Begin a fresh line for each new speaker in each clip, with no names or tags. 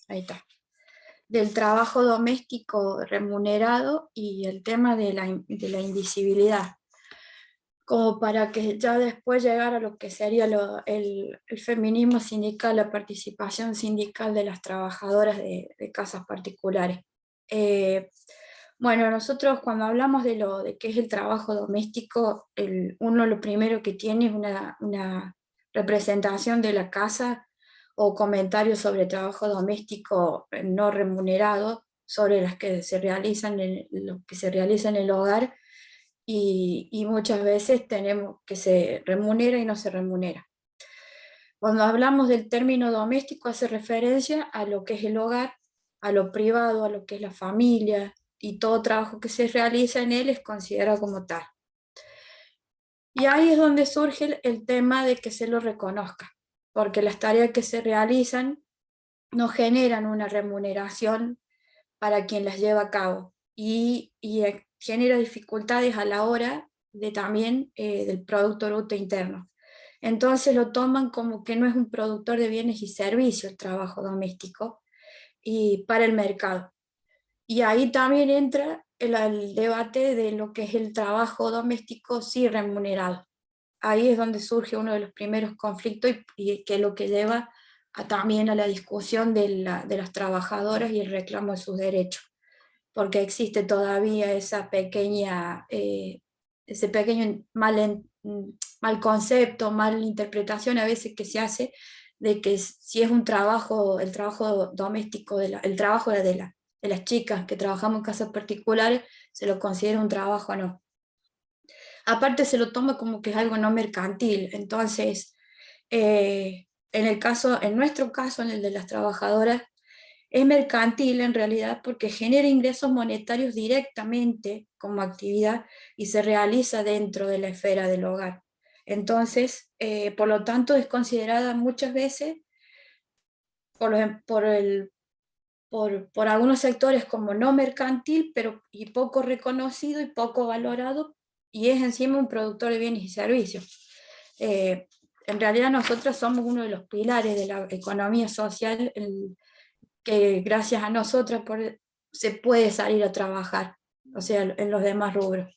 ahí está, del trabajo doméstico remunerado y el tema de la invisibilidad, como para que ya después llegara a lo que sería el feminismo sindical, la participación sindical de las trabajadoras de casas particulares. Eh, bueno, nosotros cuando hablamos de qué es el trabajo doméstico, uno lo primero que tiene es una representación de la casa o comentarios sobre trabajo doméstico no remunerado, sobre las que se realizan lo que se realiza en el hogar, y muchas veces tenemos que se remunera y no se remunera. Cuando hablamos del término doméstico hace referencia a lo que es el hogar, a lo privado, a lo que es la familia, y todo trabajo que se realiza en él es considerado como tal. Y ahí es donde surge el tema de que se lo reconozca, porque las tareas que se realizan no generan una remuneración para quien las lleva a cabo y genera dificultades a la hora de también del Producto Bruto Interno. Entonces lo toman como que no es un productor de bienes y servicios el trabajo doméstico y para el mercado. Y ahí también entra el debate de lo que es el trabajo doméstico sí remunerado. Ahí es donde surge uno de los primeros conflictos y que es lo que lleva también a la discusión de las trabajadoras y el reclamo de sus derechos, porque existe todavía ese pequeño mal concepto, mal interpretación a veces que se hace de que si es un trabajo, el trabajo doméstico, el trabajo de las chicas que trabajamos en casas particulares, se lo considera un trabajo o no. Aparte se lo toma como que es algo no mercantil, entonces en nuestro caso, en el de las trabajadoras, es mercantil en realidad porque genera ingresos monetarios directamente como actividad y se realiza dentro de la esfera del hogar. Entonces, por lo tanto, es considerada muchas veces por, los- por, el- por algunos sectores como no mercantil, pero y poco reconocido y poco valorado, y es encima un productor de bienes y servicios. Eh, en realidad nosotros somos uno de los pilares de la economía social, que gracias a nosotras se puede salir a trabajar, o sea, en los demás rubros.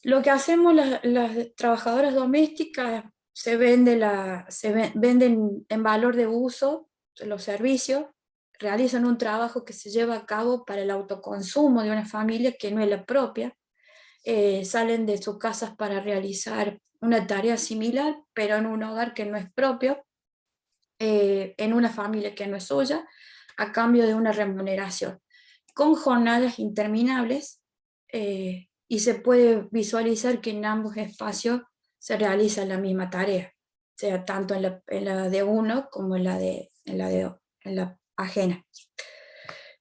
Lo que hacemos las trabajadoras domésticas, venden en valor de uso los servicios, realizan un trabajo que se lleva a cabo para el autoconsumo de una familia que no es la propia, salen de sus casas para realizar una tarea similar, pero en un hogar que no es propio, en una familia que no es suya, a cambio de una remuneración, con jornadas interminables, y se puede visualizar que en ambos espacios se realiza la misma tarea, sea tanto en la de uno como en la ajena.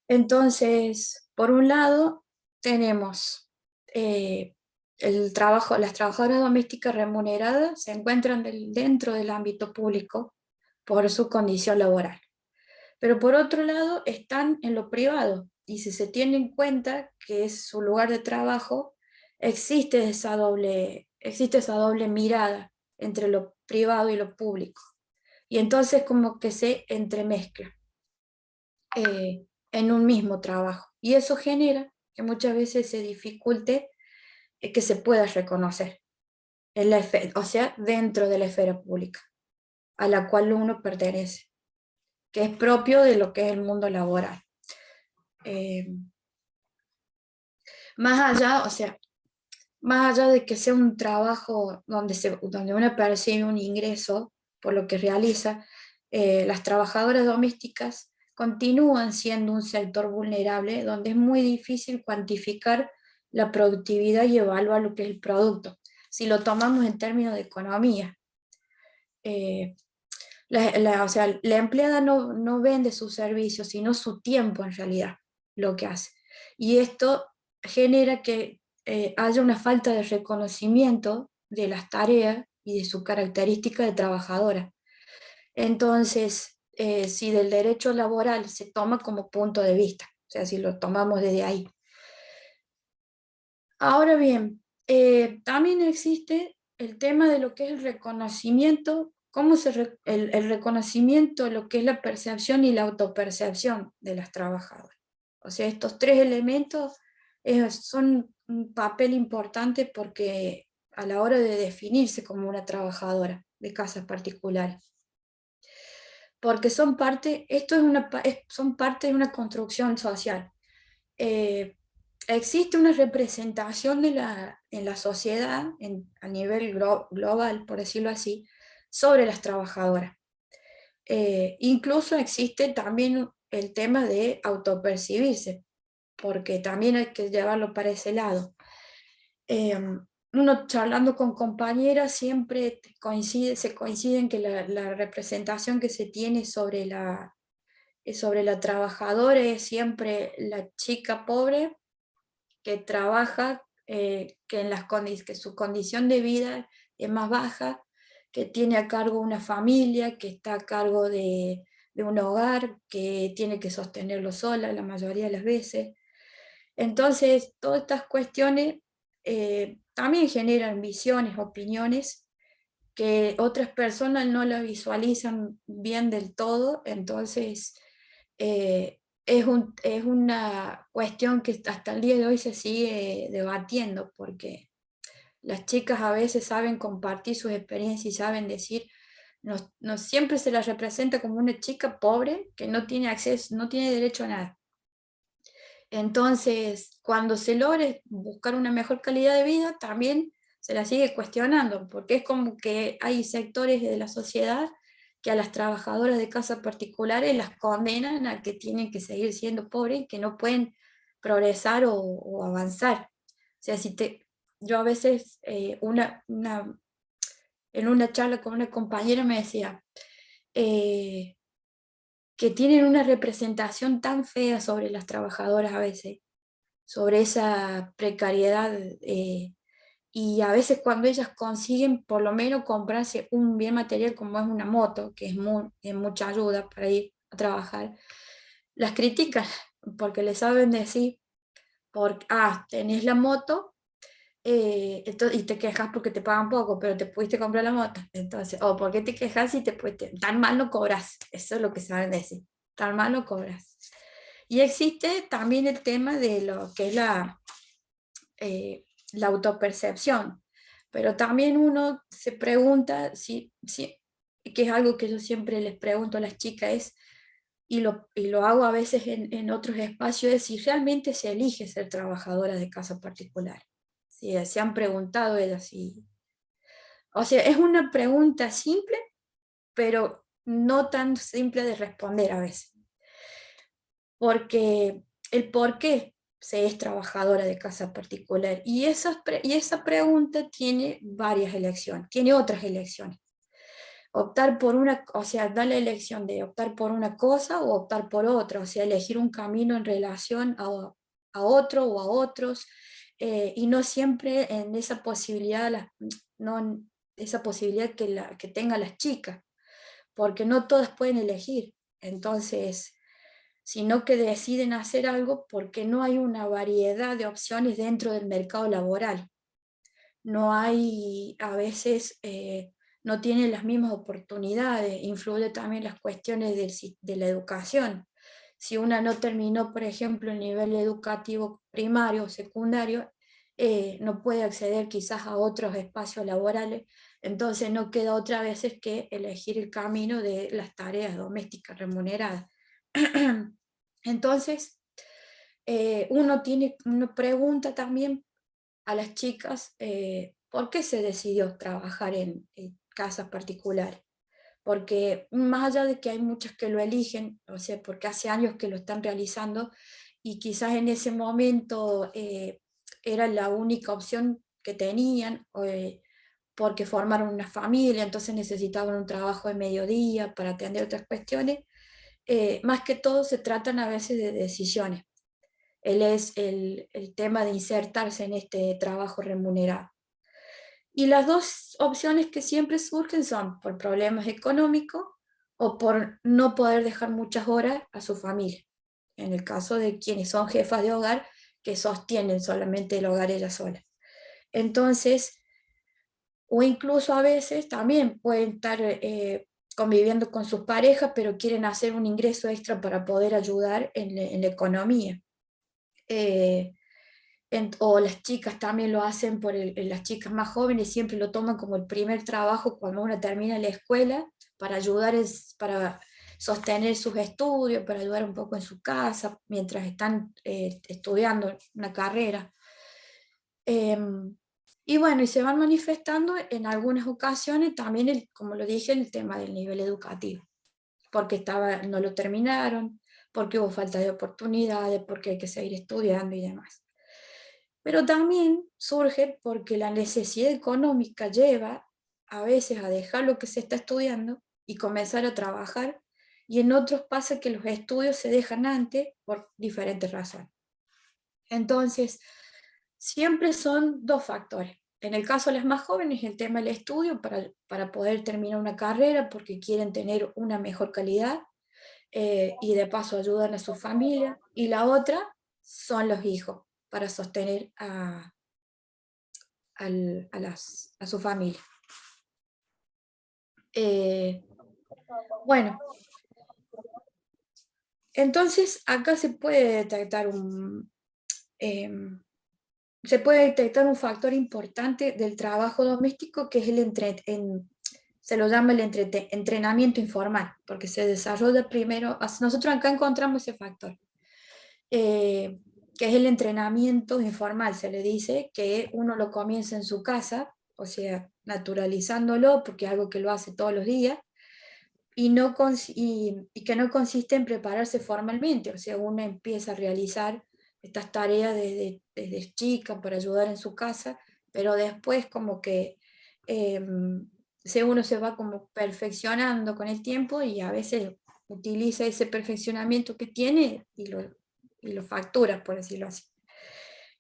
Entonces, por un lado, tenemos las trabajadoras domésticas remuneradas se encuentran dentro del ámbito público por su condición laboral. Pero por otro lado, están en lo privado, y si se tiene en cuenta que es su lugar de trabajo, existe esa doble mirada entre lo privado y lo público. Y entonces como que se entremezcla en un mismo trabajo. Y eso genera que muchas veces se dificulte que se pueda reconocer, o sea, dentro de la esfera pública, a la cual uno pertenece, que es propio de lo que es el mundo laboral. Eh, más allá, o sea, más allá de que sea un trabajo donde uno percibe un ingreso por lo que realiza, las trabajadoras domésticas continúan siendo un sector vulnerable donde es muy difícil cuantificar la productividad y evaluar lo que es el producto, si lo tomamos en términos de economía. Eh, o sea, la empleada no vende sus servicios, sino su tiempo en realidad, lo que hace. Y esto genera que haya una falta de reconocimiento de las tareas y de su característica de trabajadora. Entonces, si del derecho laboral se toma como punto de vista, o sea, si lo tomamos desde ahí. Ahora bien, también existe el tema de lo que es el reconocimiento el reconocimiento, lo que es la percepción y la autopercepción de las trabajadoras. O sea, estos tres elementos son un papel importante porque a la hora de definirse como una trabajadora de casas particulares. Porque son parte, esto es son parte de una construcción social. Eh, Existe una representación en la sociedad, a nivel global, por decirlo así, sobre las trabajadoras. Incluso existe también el tema de autopercibirse, porque también hay que llevarlo para ese lado. Uno charlando con compañeras siempre se coincide en que la representación que se tiene sobre la trabajadora es siempre la chica pobre que trabaja, que su condición de vida es más baja, que tiene a cargo una familia, que está a cargo de un hogar, que tiene que sostenerlo sola la mayoría de las veces. Entonces, todas estas cuestiones también generan visiones, opiniones que otras personas no la visualizan bien del todo, entonces es una cuestión que hasta el día de hoy se sigue debatiendo, porque las chicas a veces saben compartir sus experiencias y saben decir, no, no siempre se las representa como una chica pobre que no tiene acceso, no tiene derecho a nada. Entonces, cuando se logre buscar una mejor calidad de vida, también se la sigue cuestionando, porque es como que hay sectores de la sociedad que a las trabajadoras de casas particulares las condenan a que tienen que seguir siendo pobres y que no pueden progresar o avanzar. O sea, yo a veces, en una charla con una compañera me decía, eh, que tienen una representación tan fea sobre las trabajadoras a veces, sobre esa precariedad, y a veces cuando ellas consiguen por lo menos comprarse un bien material como es una moto, que es mucha ayuda para ir a trabajar, las critican porque le saben decir, tenés la moto, y te quejas porque te pagan poco, pero te pudiste comprar la moto. Entonces, o ¿por qué te quejas si tan mal no cobras? Eso es lo que saben decir, tan mal no cobras. Y existe también el tema de lo que es la autopercepción, pero también uno se pregunta, que es algo que yo siempre les pregunto a las chicas, y lo hago a veces en otros espacios, es si realmente se elige ser trabajadora de casa particular. Si se han preguntado ellas, o sea, es una pregunta simple, pero no tan simple de responder a veces, porque el por qué se es trabajadora de casa particular, y esa pregunta tiene varias elecciones, tiene otras elecciones. Optar por una, o sea, da la elección de optar por una cosa o optar por otra, o sea, elegir un camino en relación a otro o a otros, y no siempre en esa posibilidad, no en esa posibilidad que tengan las chicas, porque no todas pueden elegir. Entonces, sino que deciden hacer algo porque no hay una variedad de opciones dentro del mercado laboral. No hay, a veces, no tienen las mismas oportunidades, influye también las cuestiones de la educación. Si una no terminó, por ejemplo, el nivel educativo primario o secundario, no puede acceder quizás a otros espacios laborales, entonces no queda otra vez que elegir el camino de las tareas domésticas remuneradas. Entonces, uno pregunta también a las chicas por qué se decidió trabajar en casas particulares. Porque más allá de que hay muchas que lo eligen, o sea, porque hace años que lo están realizando y quizás en ese momento era la única opción que tenían, porque formaron una familia, entonces necesitaban un trabajo de mediodía para atender otras cuestiones, más que todo se tratan a veces de decisiones. Él es el tema de insertarse en este trabajo remunerado. Y las dos opciones que siempre surgen son por problemas económicos o por no poder dejar muchas horas a su familia. En el caso de quienes son jefas de hogar que sostienen solamente el hogar ellas solas. Entonces, o incluso a veces también pueden estar conviviendo con sus parejas, pero quieren hacer un ingreso extra para poder ayudar en la economía. O las chicas también lo hacen las chicas más jóvenes siempre lo toman como el primer trabajo cuando uno termina la escuela para ayudar, para sostener sus estudios, para ayudar un poco en su casa mientras están estudiando una carrera. Y bueno, y se van manifestando en algunas ocasiones también, como lo dije, el tema del nivel educativo, porque no lo terminaron, porque hubo falta de oportunidades, porque hay que seguir estudiando y demás. Pero también surge porque la necesidad económica lleva a veces a dejar lo que se está estudiando y comenzar a trabajar, y en otros pasa que los estudios se dejan antes por diferentes razones. Entonces, siempre son dos factores. En el caso de las más jóvenes, el tema del estudio para poder terminar una carrera porque quieren tener una mejor calidad y de paso ayudan a su familia. Y la otra son los hijos para sostener a su familia. Bueno, entonces acá se puede detectar un factor importante del trabajo doméstico, que es se lo llama el entrenamiento informal, porque se desarrolla primero, nosotros acá encontramos ese factor, que es el entrenamiento informal, se le dice, que uno lo comienza en su casa, o sea, naturalizándolo, porque es algo que lo hace todos los días, y que no consiste en prepararse formalmente, o sea, uno empieza a realizar estas tareas desde chica para ayudar en su casa, pero después como que uno se va como perfeccionando con el tiempo y a veces utiliza ese perfeccionamiento que tiene y lo factura, por decirlo así.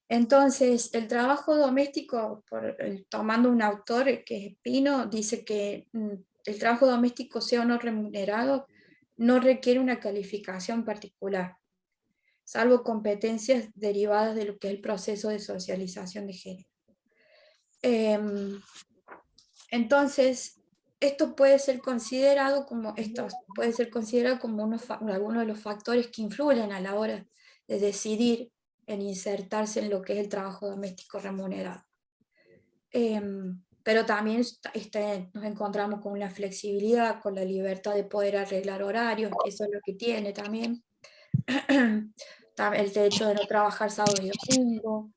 Entonces, el trabajo doméstico, tomando un autor que es Pino, dice que el trabajo doméstico, sea o no remunerado, no requiere una calificación particular, salvo competencias derivadas de lo que es el proceso de socialización de género. Entonces, esto puede ser considerado como algunos de los factores que influyen a la hora de decidir en insertarse en lo que es el trabajo doméstico remunerado. Pero también nos encontramos con la flexibilidad, con la libertad de poder arreglar horarios, eso es lo que tiene también. El hecho de no trabajar sábado y domingo.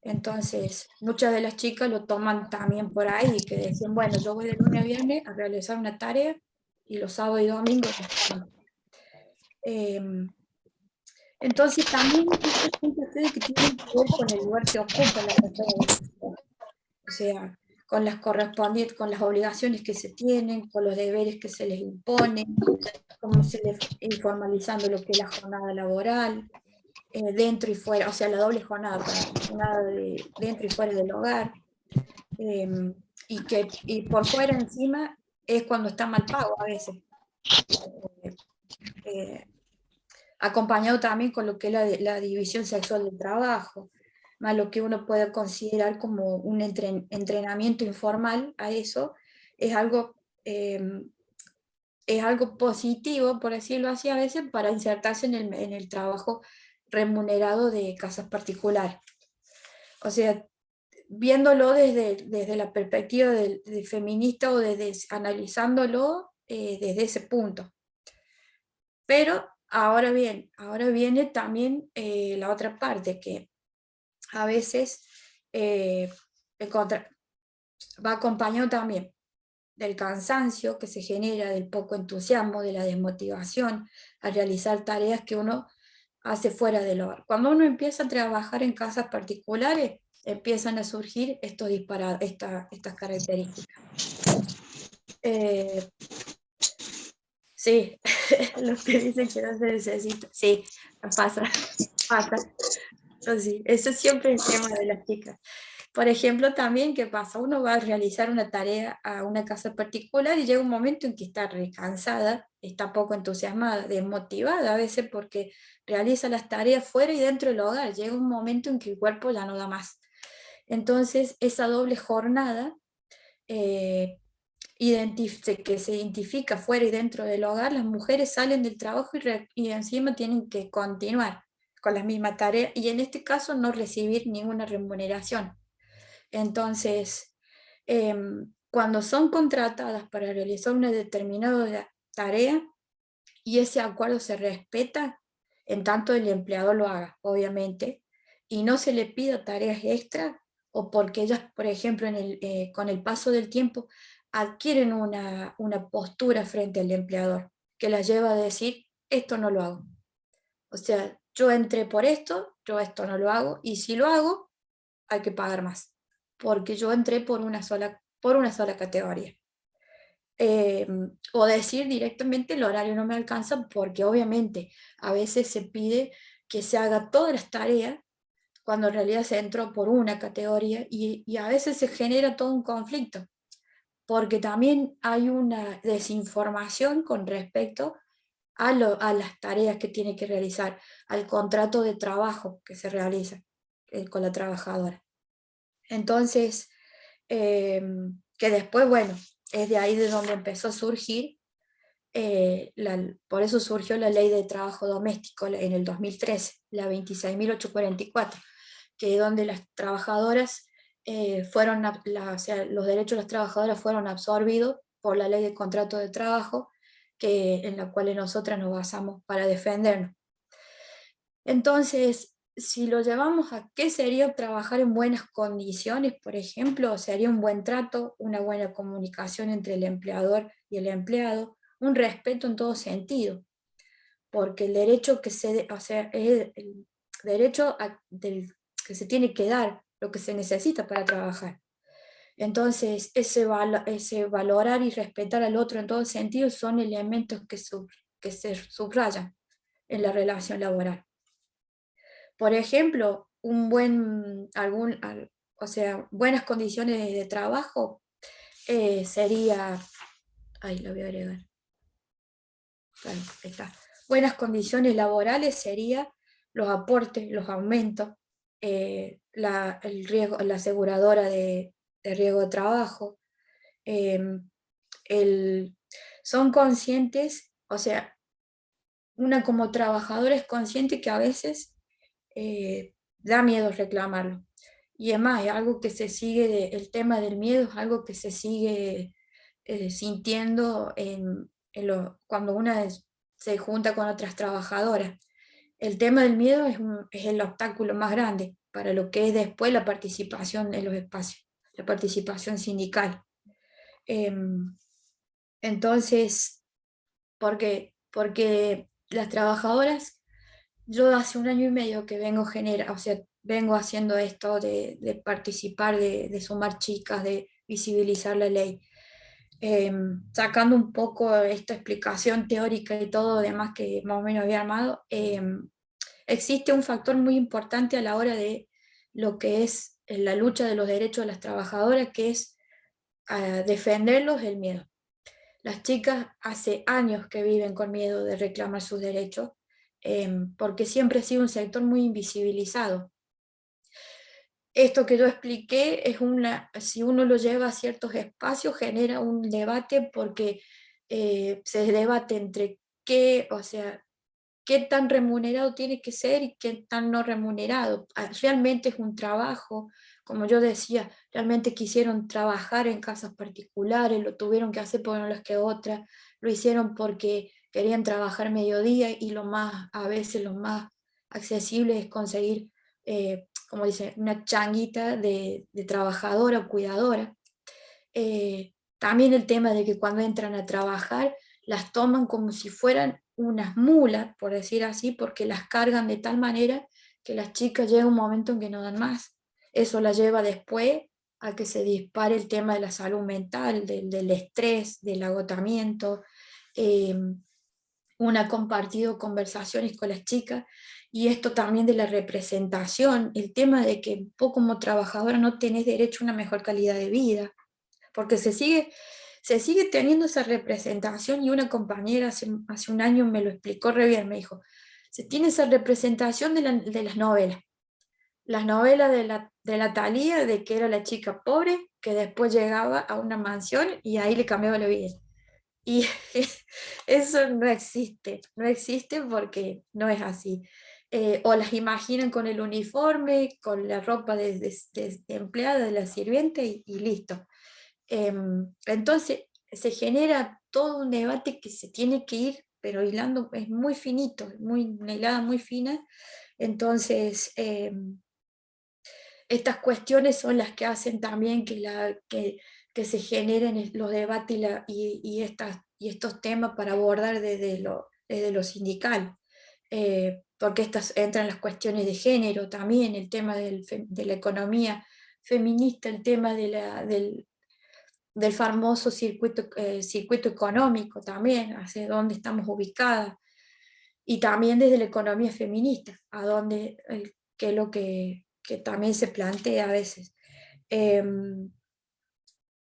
Entonces, muchas de las chicas lo toman también por ahí, que decían, bueno, yo voy de lunes a viernes a realizar una tarea y los sábados y domingos descanso. Entonces, también estas son cuestiones que tienen que ver con el lugar que ocupa la persona de la mujer. O sea, con las obligaciones que se tienen, con los deberes que se les imponen, cómo se les informalizando lo que es la jornada laboral, dentro y fuera, o sea, la doble jornada, jornada dentro y fuera del hogar, y por fuera encima es cuando está mal pago a veces, eh, acompañado también con lo que es la división sexual del trabajo, más lo que uno puede considerar como un entrenamiento informal a eso, es algo, eh, es algo positivo, por decirlo así, a veces para insertarse en el trabajo remunerado de casas particulares. O sea, viéndolo desde la perspectiva del feminista o analizándolo desde ese punto. Pero ahora viene también la otra parte, que a veces eh, va acompañado también del cansancio que se genera, del poco entusiasmo, de la desmotivación a realizar tareas que uno hace fuera del hogar. Cuando uno empieza a trabajar en casas particulares, empiezan a surgir estas características. Sí, los que dicen que no se necesita, sí, pasa, pasa. Sí, eso es siempre el tema de las chicas. Por ejemplo, también, ¿qué pasa? Uno va a realizar una tarea a una casa particular y llega un momento en que está recansada, está poco entusiasmada, desmotivada a veces porque realiza las tareas fuera y dentro del hogar. Llega un momento en que el cuerpo ya no da más. Entonces, esa doble jornada que se identifica fuera y dentro del hogar, las mujeres salen del trabajo y encima tienen que continuar con las mismas tareas y en este caso no recibir ninguna remuneración. Entonces, cuando son contratadas para realizar una determinada tarea y ese acuerdo se respeta, en tanto el empleador lo haga, obviamente, y no se le pida tareas extra o porque ellas, por ejemplo, con el paso del tiempo, adquieren una postura frente al empleador que las lleva a decir, esto no lo hago. O sea, yo entré por esto, yo esto no lo hago, y si lo hago, hay que pagar más, porque yo entré por una sola categoría. O decir directamente el horario no me alcanza porque obviamente a veces se pide que se haga todas las tareas cuando en realidad se entró por una categoría y a veces se genera todo un conflicto porque también hay una desinformación con respecto a las tareas que tiene que realizar, al contrato de trabajo que se realiza con la trabajadora. Entonces, que después, bueno, es de ahí de donde empezó a surgir, por eso surgió la ley de trabajo doméstico en el 2013, la 26.844, que es donde las trabajadoras o sea, los derechos de las trabajadoras fueron absorbidos por la ley de contrato de trabajo, en la cual nosotras nos basamos para defendernos. Entonces, si lo llevamos a qué sería trabajar en buenas condiciones, por ejemplo, sería un buen trato, una buena comunicación entre el empleador y el empleado, un respeto en todo sentido, porque el derecho o sea, es el derecho que se tiene que dar, lo que se necesita para trabajar. Entonces, ese valorar y respetar al otro en todo sentido son elementos que se subrayan en la relación laboral. Por ejemplo, o sea, buenas condiciones de trabajo sería, ahí lo voy a agregar, bueno, ahí está. Buenas condiciones laborales sería los aportes, los aumentos, la aseguradora de riesgo de trabajo, em, son conscientes, o sea, una como trabajadora es consciente que a veces da miedo reclamarlo. Y además es algo que se sigue, el tema del miedo es algo que se sigue sintiendo cuando se junta con otras trabajadoras. El tema del miedo es el obstáculo más grande para lo que es después la participación en los espacios, la participación sindical. Entonces, ¿por qué? Porque las trabajadoras, yo hace 1 año y medio que o sea, vengo haciendo esto de participar, de sumar chicas, de visibilizar la ley, sacando un poco esta explicación teórica y todo demás que más o menos había armado, existe un factor muy importante a la hora de lo que es la lucha de los derechos de las trabajadoras, que es defenderlos del miedo. Las chicas hace años que viven con miedo de reclamar sus derechos, porque siempre ha sido un sector muy invisibilizado. Esto que yo expliqué si uno lo lleva a ciertos espacios, genera un debate porque se debate entre o sea, qué tan remunerado tiene que ser y qué tan no remunerado. Realmente es un trabajo, como yo decía, realmente quisieron trabajar en casas particulares, lo tuvieron que hacer por unas que otras, lo hicieron porque querían trabajar mediodía y a veces lo más accesible es conseguir, como dice, una changuita de trabajadora o cuidadora. También el tema de que cuando entran a trabajar las toman como si fueran unas mulas, por decir así, porque las cargan de tal manera que las chicas llega un momento en que no dan más. Eso la lleva después a que se dispare el tema de la salud mental, del estrés, del agotamiento. Eh, una ha compartido conversaciones con las chicas y esto también de la representación, el tema de que vos como trabajadora no tenés derecho a una mejor calidad de vida, porque se sigue teniendo esa representación y una compañera hace 1 año me lo explicó re bien, me dijo, se tiene esa representación de las novelas, las novelas de la Thalía, de que era la chica pobre, que después llegaba a una mansión y ahí le cambiaba la vida. Y eso no existe, no existe porque no es así. O las imaginan con el uniforme, con la ropa de empleada, de la sirviente y listo. Entonces se genera todo un debate que se tiene que ir, pero hilando, es muy finito, una hilada muy fina. Entonces, estas cuestiones son las que hacen también que se generen los debates y estos temas para abordar desde lo sindical. Porque estas entran las cuestiones de género también, el tema de la economía feminista, el tema del famoso circuito económico también, hacia dónde estamos ubicadas, y también desde la economía feminista, a dónde, que es lo que también se plantea a veces.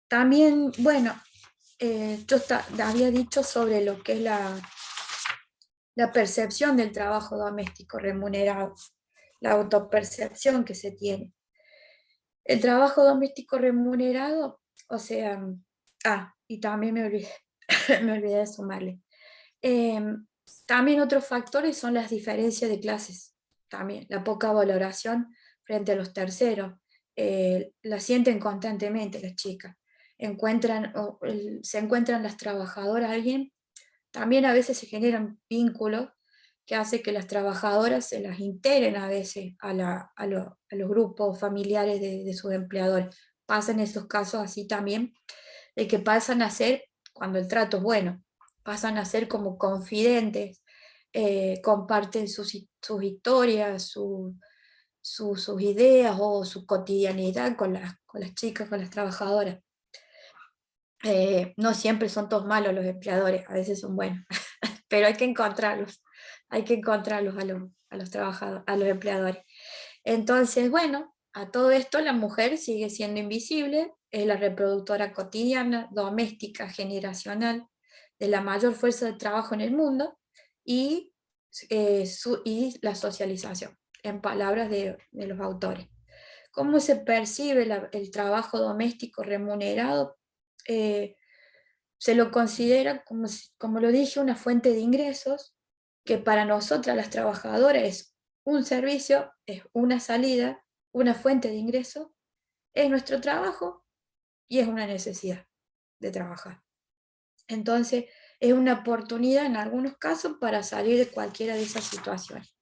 También, bueno, yo había dicho sobre lo que es la percepción del trabajo doméstico remunerado, la autopercepción que se tiene. El trabajo doméstico remunerado, o sea, y también me olvidé, me olvidé de sumarle. También otros factores son las diferencias de clases, también la poca valoración frente a los terceros. La sienten constantemente las chicas. Se encuentran las trabajadoras, alguien, también a veces se generan vínculos que hace que las trabajadoras se las integren a veces a los grupos familiares de sus empleadores. Pasan estos casos así también, de que pasan a ser, cuando el trato es bueno, pasan a ser como confidentes, comparten sus historias, sus ideas o su cotidianidad con las chicas, con las trabajadoras. No siempre son todos malos los empleadores, a veces son buenos, pero hay que encontrarlos a los trabajadores, a los empleadores. Entonces, bueno, a todo esto la mujer sigue siendo invisible, es la reproductora cotidiana, doméstica, generacional, de la mayor fuerza de trabajo en el mundo y, y la socialización, en palabras de los autores. ¿Cómo se percibe el trabajo doméstico remunerado? Eh, Se lo considera, como lo dije, una fuente de ingresos que para nosotras las trabajadoras es un servicio, es una salida, una fuente de ingresos, es nuestro trabajo y es una necesidad de trabajar. Entonces, es una oportunidad en algunos casos para salir de cualquiera de esas situaciones.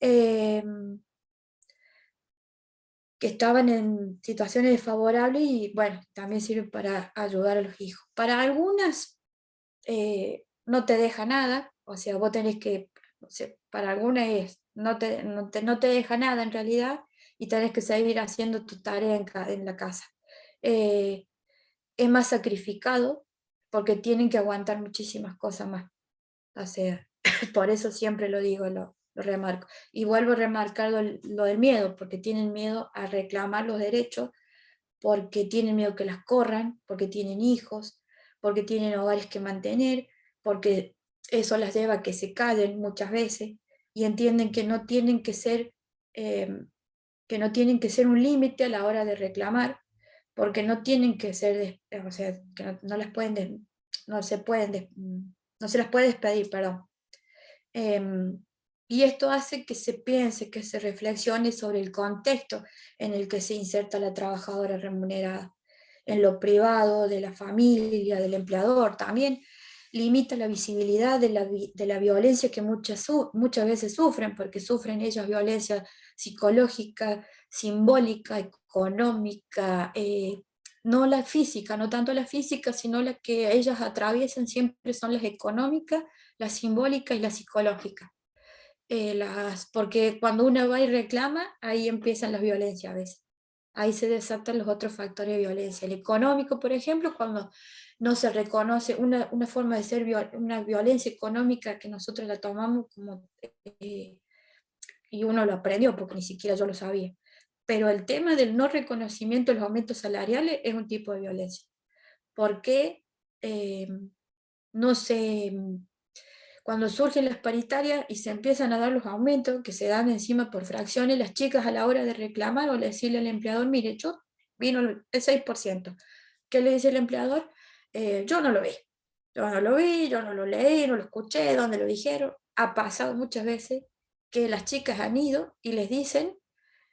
Eh, que estaban en situaciones desfavorables y bueno, también sirve para ayudar a los hijos. Para algunas no te deja nada, o sea, vos tenés que, o sea, para algunas es, no te deja nada en realidad y tenés que seguir haciendo tu tarea en la casa. Eh, es más sacrificado porque tienen que aguantar muchísimas cosas más. O sea, por eso siempre lo digo, lo remarco. Y vuelvo a remarcar lo del miedo, porque tienen miedo a reclamar los derechos, porque tienen miedo que las corran, porque tienen hijos, porque tienen hogares que mantener, porque eso las lleva a que se callen muchas veces y entienden eh, que no tienen que ser un límite a la hora de reclamar, porque no tienen que ser, o sea, que no las pueden, no se pueden, no se las puede despedir, perdón. Em, y esto hace que se piense, que se reflexione sobre el contexto en el que se inserta la trabajadora remunerada, en lo privado, de la familia, del empleador. También limita la visibilidad de la violencia que muchas veces sufren, porque sufren ellas violencia psicológica, simbólica, económica, no la física, no tanto la física, sino las que ellas atraviesan siempre son las económicas, la simbólica y la psicológica. Porque cuando uno va y reclama, ahí empiezan las violencias a veces. Ahí se desatan los otros factores de violencia. El económico, por ejemplo, cuando no se reconoce una forma de ser, una violencia económica que nosotros la tomamos como, y uno lo aprendió porque ni siquiera yo lo sabía. Pero el tema del no reconocimiento de los aumentos salariales es un tipo de violencia. ¿Por qué no se cuando surgen las paritarias y se empiezan a dar los aumentos que se dan encima por fracciones, las chicas a la hora de reclamar o decirle al empleador, mire, yo vino el 6%. ¿Qué le dice el empleador? Yo no lo vi. Yo no lo vi, yo no lo leí, no lo escuché, ¿dónde lo dijeron? Ha pasado muchas veces que las chicas han ido y les dicen,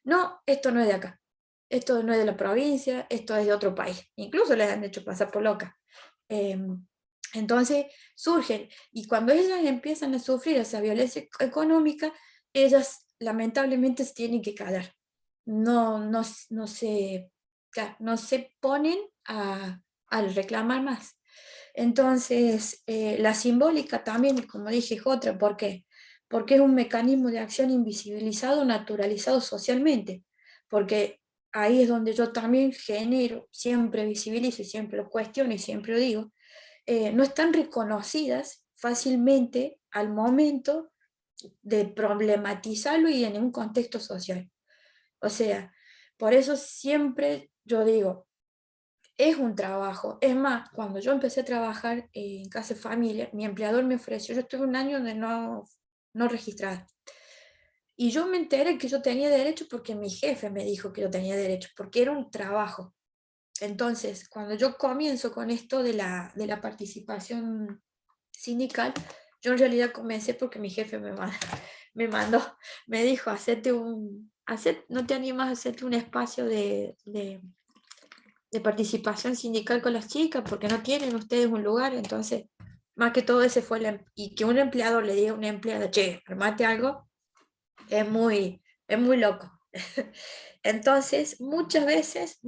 no, esto no es de acá, esto no es de la provincia, esto es de otro país. Incluso les han hecho pasar por loca. Entonces surgen, y cuando ellas empiezan a sufrir esa violencia económica, ellas lamentablemente se tienen que callar. No, no, no se ponen a reclamar más. Entonces, la simbólica también, como dije, es otra. ¿Por qué? Porque es un mecanismo de acción invisibilizado, naturalizado socialmente. Porque ahí es donde yo también genero, siempre visibilizo y siempre lo cuestiono y siempre lo digo, no están reconocidas fácilmente al momento de problematizarlo y en un contexto social. O sea, por eso siempre yo digo, es un trabajo. Es más, cuando yo empecé a trabajar en casa de familia, mi empleador me ofreció, yo estuve un año de no registrada. Y yo me enteré que yo tenía derecho porque mi jefe me dijo que yo tenía derecho, porque era un trabajo. Entonces, cuando yo comienzo con esto de la participación sindical, yo en realidad comencé porque mi jefe me mandó, me dijo, no te animas a hacerte un espacio de participación sindical con las chicas porque no tienen ustedes un lugar. Entonces, más que todo ese fue y que un empleador le diga a una empleada, che, armate algo, es muy loco. Entonces, muchas veces,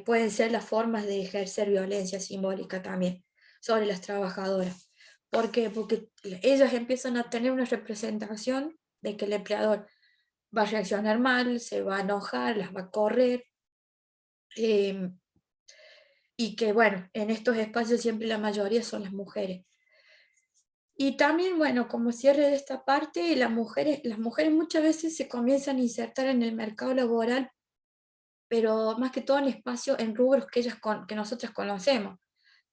pueden ser las formas de ejercer violencia simbólica también sobre las trabajadoras. ¿Por qué? Porque ellas empiezan a tener una representación de que el empleador va a reaccionar mal, se va a enojar, las va a correr, eh, y que, bueno, en estos espacios siempre la mayoría son las mujeres. Y también, bueno, como cierre de esta parte, las mujeres muchas veces se comienzan a insertar en el mercado laboral, pero más que todo en espacios, en rubros que nosotros conocemos,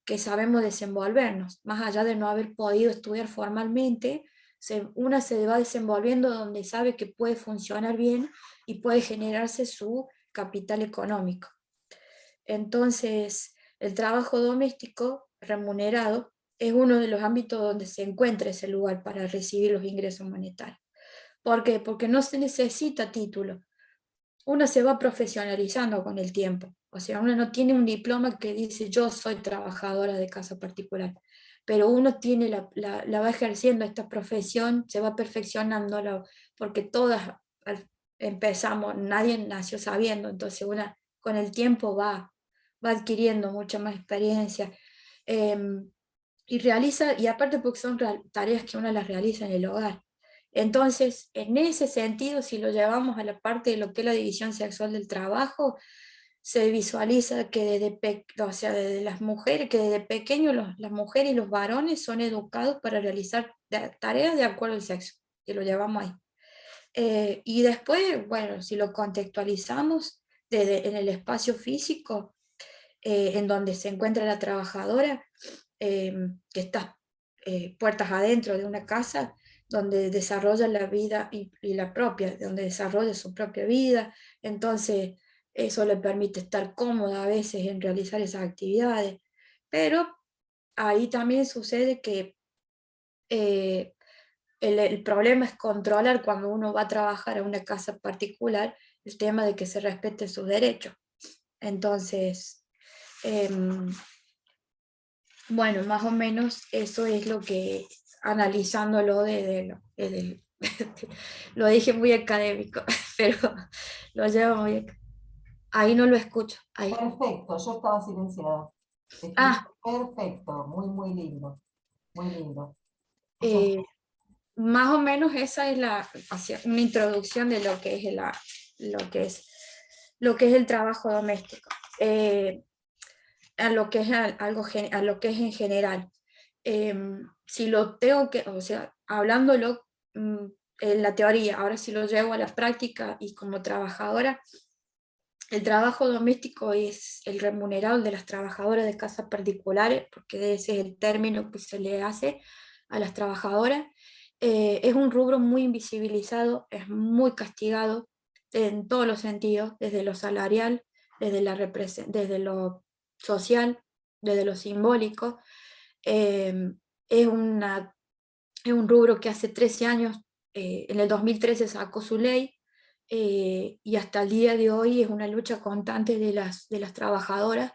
que sabemos desenvolvernos, más allá de no haber podido estudiar formalmente, una se va desenvolviendo donde sabe que puede funcionar bien y puede generarse su capital económico. Entonces, el trabajo doméstico remunerado es uno de los ámbitos donde se encuentra ese lugar para recibir los ingresos monetarios. ¿Por qué? Porque no se necesita título. Uno se va profesionalizando con el tiempo. O sea, uno no tiene un diploma que dice yo soy trabajadora de casa particular, pero uno tiene la va ejerciendo esta profesión, se va perfeccionando, porque todas empezamos, nadie nació sabiendo, entonces una con el tiempo va adquiriendo mucha más experiencia. Y aparte porque son tareas que uno las realiza en el hogar. Entonces, en ese sentido, si lo llevamos a la parte de lo que es la división sexual del trabajo, se visualiza que o sea, desde las mujeres, que desde pequeños las mujeres y los varones son educados para realizar tareas de acuerdo al sexo, que lo llevamos ahí. Y después, bueno, si lo contextualizamos en el espacio físico, en donde se encuentra la trabajadora, que está puertas adentro de una casa, donde desarrolla la vida y la propia, donde desarrolla su propia vida. Entonces, eso le permite estar cómoda a veces en realizar esas actividades. Pero ahí también sucede que eh, el problema es controlar cuando uno va a trabajar a una casa particular el tema de que se respeten sus derechos. Entonces, em, bueno, más o menos eso es lo que, analizándolo lo dije muy académico, pero lo llevo muy ahí no lo escucho, ahí.
Perfecto, yo estaba silenciada. Escribiste
Ah,
perfecto, muy, muy lindo, muy lindo. Muchas
eh, más o menos esa es una introducción de lo que es lo que es, lo que es el trabajo doméstico, a lo que es a lo que es en general. Si lo tengo que, o sea, hablándolo en la teoría, ahora si lo llevo a la práctica y como trabajadora, el trabajo doméstico es el remunerado de las trabajadoras de casas particulares, porque ese es el término que se le hace a las trabajadoras. Es un rubro muy invisibilizado, es muy castigado en todos los sentidos, desde lo salarial, desde lo social, desde lo simbólico. Es, es un rubro que hace 13 años, en el 2013 sacó su ley, y hasta el día de hoy es una lucha constante de las trabajadoras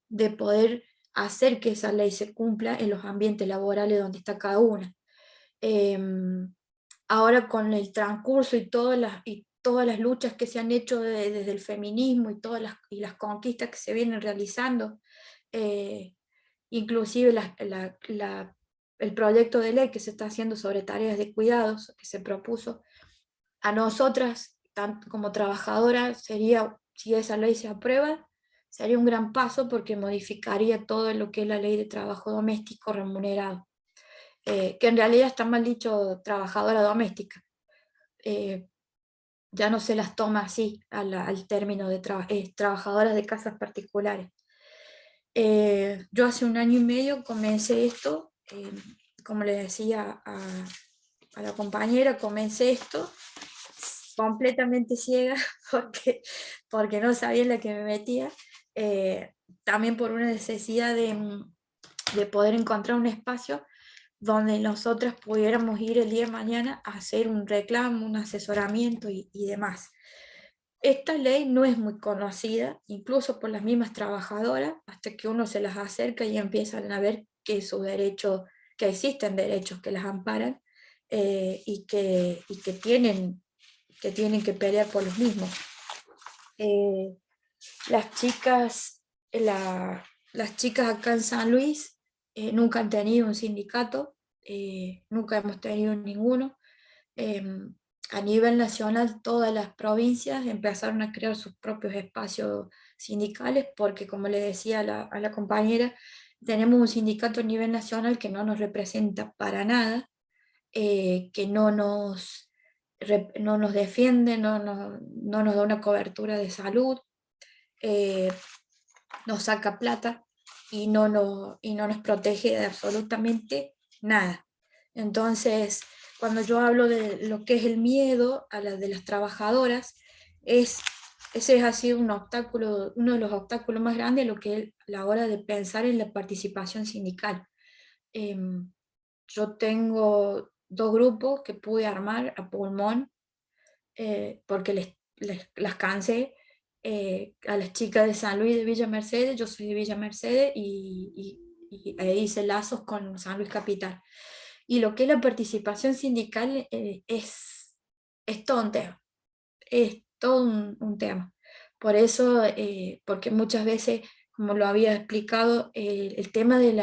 de poder hacer que esa ley se cumpla en los ambientes laborales donde está cada una. Ahora con el transcurso y todas las luchas que se han hecho desde el feminismo y las conquistas que se vienen realizando, eh, inclusive el proyecto de ley que se está haciendo sobre tareas de cuidados que se propuso, a nosotras, tanto como trabajadoras, sería, si esa ley se aprueba, sería un gran paso porque modificaría todo lo que es la ley de trabajo doméstico remunerado, que en realidad está mal dicho trabajadora doméstica. Eh, ya no se las toma así al término de trabajadoras de casas particulares. Yo hace 1 año y medio comencé esto, como le decía a la compañera, comencé esto completamente ciega porque no sabía en la que me metía, también por una necesidad de poder encontrar un espacio donde nosotras pudiéramos ir el día de mañana a hacer un reclamo, un asesoramiento y demás. Esta ley no es muy conocida, incluso por las mismas trabajadoras, hasta que uno se las acerca y empiezan a ver que sus derechos, que existen derechos que las amparan, y que tienen que pelear por los mismos. Las chicas, las chicas acá en San Luis nunca han tenido un sindicato, nunca hemos tenido ninguno. Eh, a nivel nacional, todas las provincias empezaron a crear sus propios espacios sindicales porque, como le decía a la compañera, tenemos un sindicato a nivel nacional que no nos representa para nada, que no nos defiende, no nos da una cobertura de salud, eh, nos saca plata y no nos protege de absolutamente nada. Entonces, cuando yo hablo de lo que es el miedo a de las trabajadoras, ese ha sido un obstáculo, uno de los obstáculos más grandes a lo que es la hora de pensar en la participación sindical. Yo tengo 2 grupos que pude armar a pulmón, porque las cansé. A las chicas de San Luis de Villa Mercedes, yo soy de Villa Mercedes e hice lazos con San Luis Capital. Y lo que es la participación sindical, es todo un tema, es todo un tema. Por eso, porque muchas veces, como lo había explicado, el tema de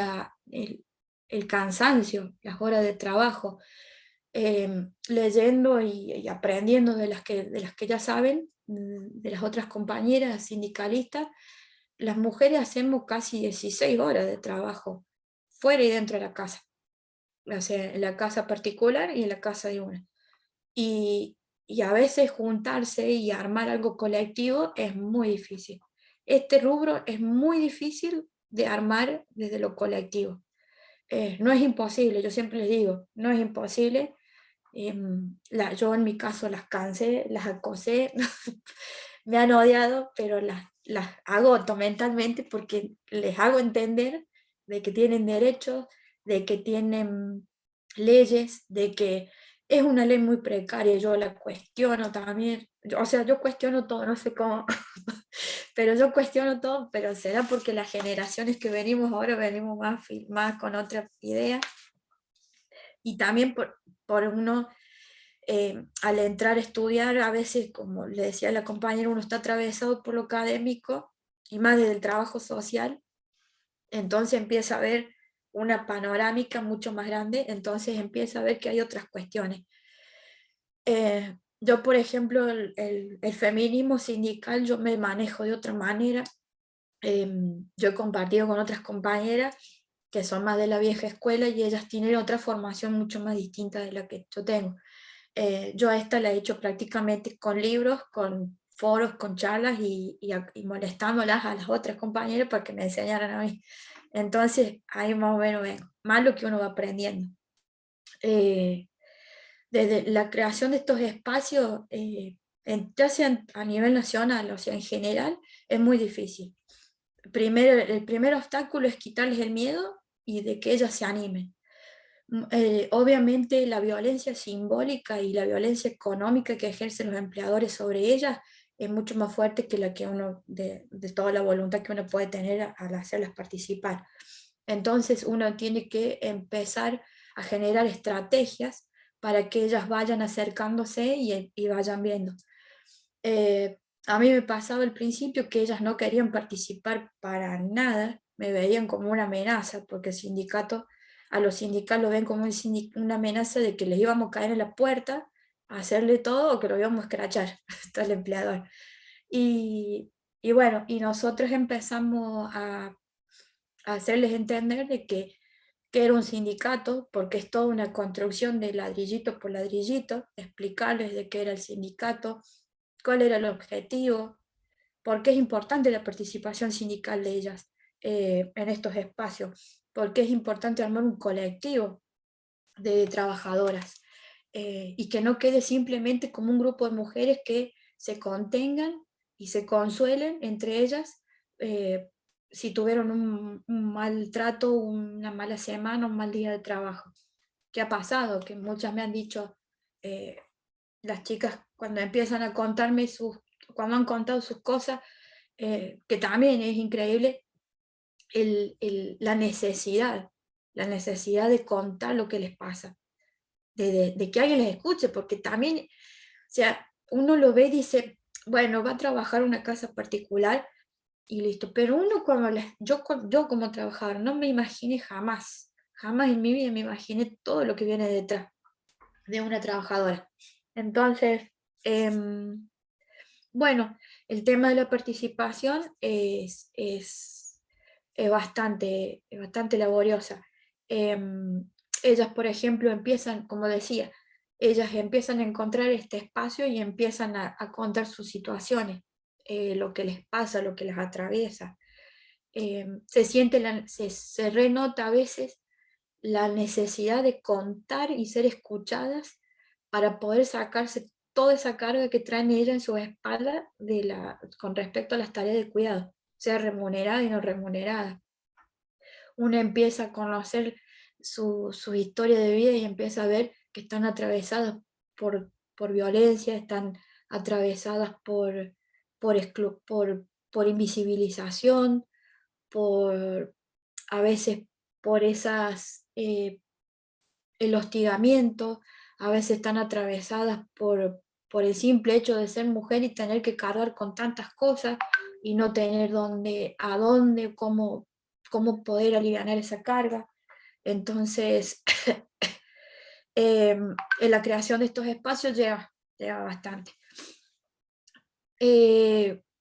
el cansancio, las horas de trabajo, leyendo y aprendiendo de las que ya saben, de las otras compañeras sindicalistas, las mujeres hacemos casi 16 horas de trabajo, fuera y dentro de la casa, o sea, en la casa particular y en la casa de una. Y, y a veces juntarse y armar algo colectivo es muy difícil. Este rubro es muy difícil de armar desde lo colectivo. No es imposible, yo siempre les digo, no es imposible. Yo en mi caso las cansé, las acosé, me han odiado, pero las agoto mentalmente porque les hago entender de que tienen derechos, de que tienen leyes, de que es una ley muy precaria, yo la cuestiono también, o sea, yo cuestiono todo, no sé cómo, pero yo cuestiono todo, pero será porque las generaciones que venimos ahora venimos más con otra idea, y también por uno, al entrar a estudiar, a veces, como le decía la compañera, uno está atravesado por lo académico y más desde el trabajo social, entonces empieza a ver una panorámica mucho más grande, entonces empieza a ver que hay otras cuestiones. Yo, por ejemplo, el feminismo sindical, yo me manejo de otra manera. Yo he compartido con otras compañeras que son más de la vieja escuela y ellas tienen otra formación mucho más distinta de la que yo tengo. Yo a esta la he hecho prácticamente con libros, con foros, con charlas y molestándolas a las otras compañeras para que me enseñaran a mí. Entonces, ahí más o menos vengo, más lo que uno va aprendiendo. Desde la creación de estos espacios, ya sea a nivel nacional o sea en general, es muy difícil. Primero, el primer obstáculo es quitarles el miedo y de que ellas se animen. Obviamente la violencia simbólica y la violencia económica que ejercen los empleadores sobre ellas es mucho más fuerte que la que uno, de toda la voluntad que uno puede tener al hacerlas participar. Entonces uno tiene que empezar a generar estrategias para que ellas vayan acercándose y vayan viendo. A mí me pasaba al principio que ellas no querían participar para nada, me veían como una amenaza, porque el sindicato, a los sindicatos lo ven como una amenaza de que les íbamos a caer en la puerta, a hacerle todo o que lo íbamos a escrachar, todo el empleador. Y, y bueno, y nosotros empezamos a hacerles entender de que era un sindicato, porque es toda una construcción de ladrillito por ladrillito, explicarles de qué era el sindicato, cuál era el objetivo, por qué es importante la participación sindical de ellas en estos espacios, por qué es importante armar un colectivo de trabajadoras y que no quede simplemente como un grupo de mujeres que se contengan y se consuelen entre ellas si tuvieron un mal trato, una mala semana, un mal día de trabajo. ¿Qué ha pasado? Que muchas me han dicho, eh, las chicas cuando empiezan a contarme cuando han contado sus cosas, que también es increíble la necesidad de contar lo que les pasa, de que alguien les escuche, porque también, o sea, uno lo ve y dice, bueno, va a trabajar en una casa particular y listo, pero uno yo como trabajador no me imaginé jamás en mi vida me imaginé todo lo que viene detrás de una trabajadora. Entonces, bueno, el tema de la participación es bastante laboriosa. Ellas, por ejemplo, empiezan, como decía, ellas empiezan a encontrar este espacio y empiezan a contar sus situaciones, lo que les pasa, lo que les atraviesa. Se renota a veces la necesidad de contar y ser escuchadas para poder sacarse toda esa carga que traen ellas en sus espaldas con respecto a las tareas de cuidado, sea remunerada y no remunerada. Uno empieza a conocer su historia de vida y empieza a ver que están atravesadas por violencia, están atravesadas por invisibilización, a veces por el hostigamiento, a veces están atravesadas por el simple hecho de ser mujer y tener que cargar con tantas cosas y no tener cómo poder aliviar esa carga. Entonces, en la creación de estos espacios lleva bastante.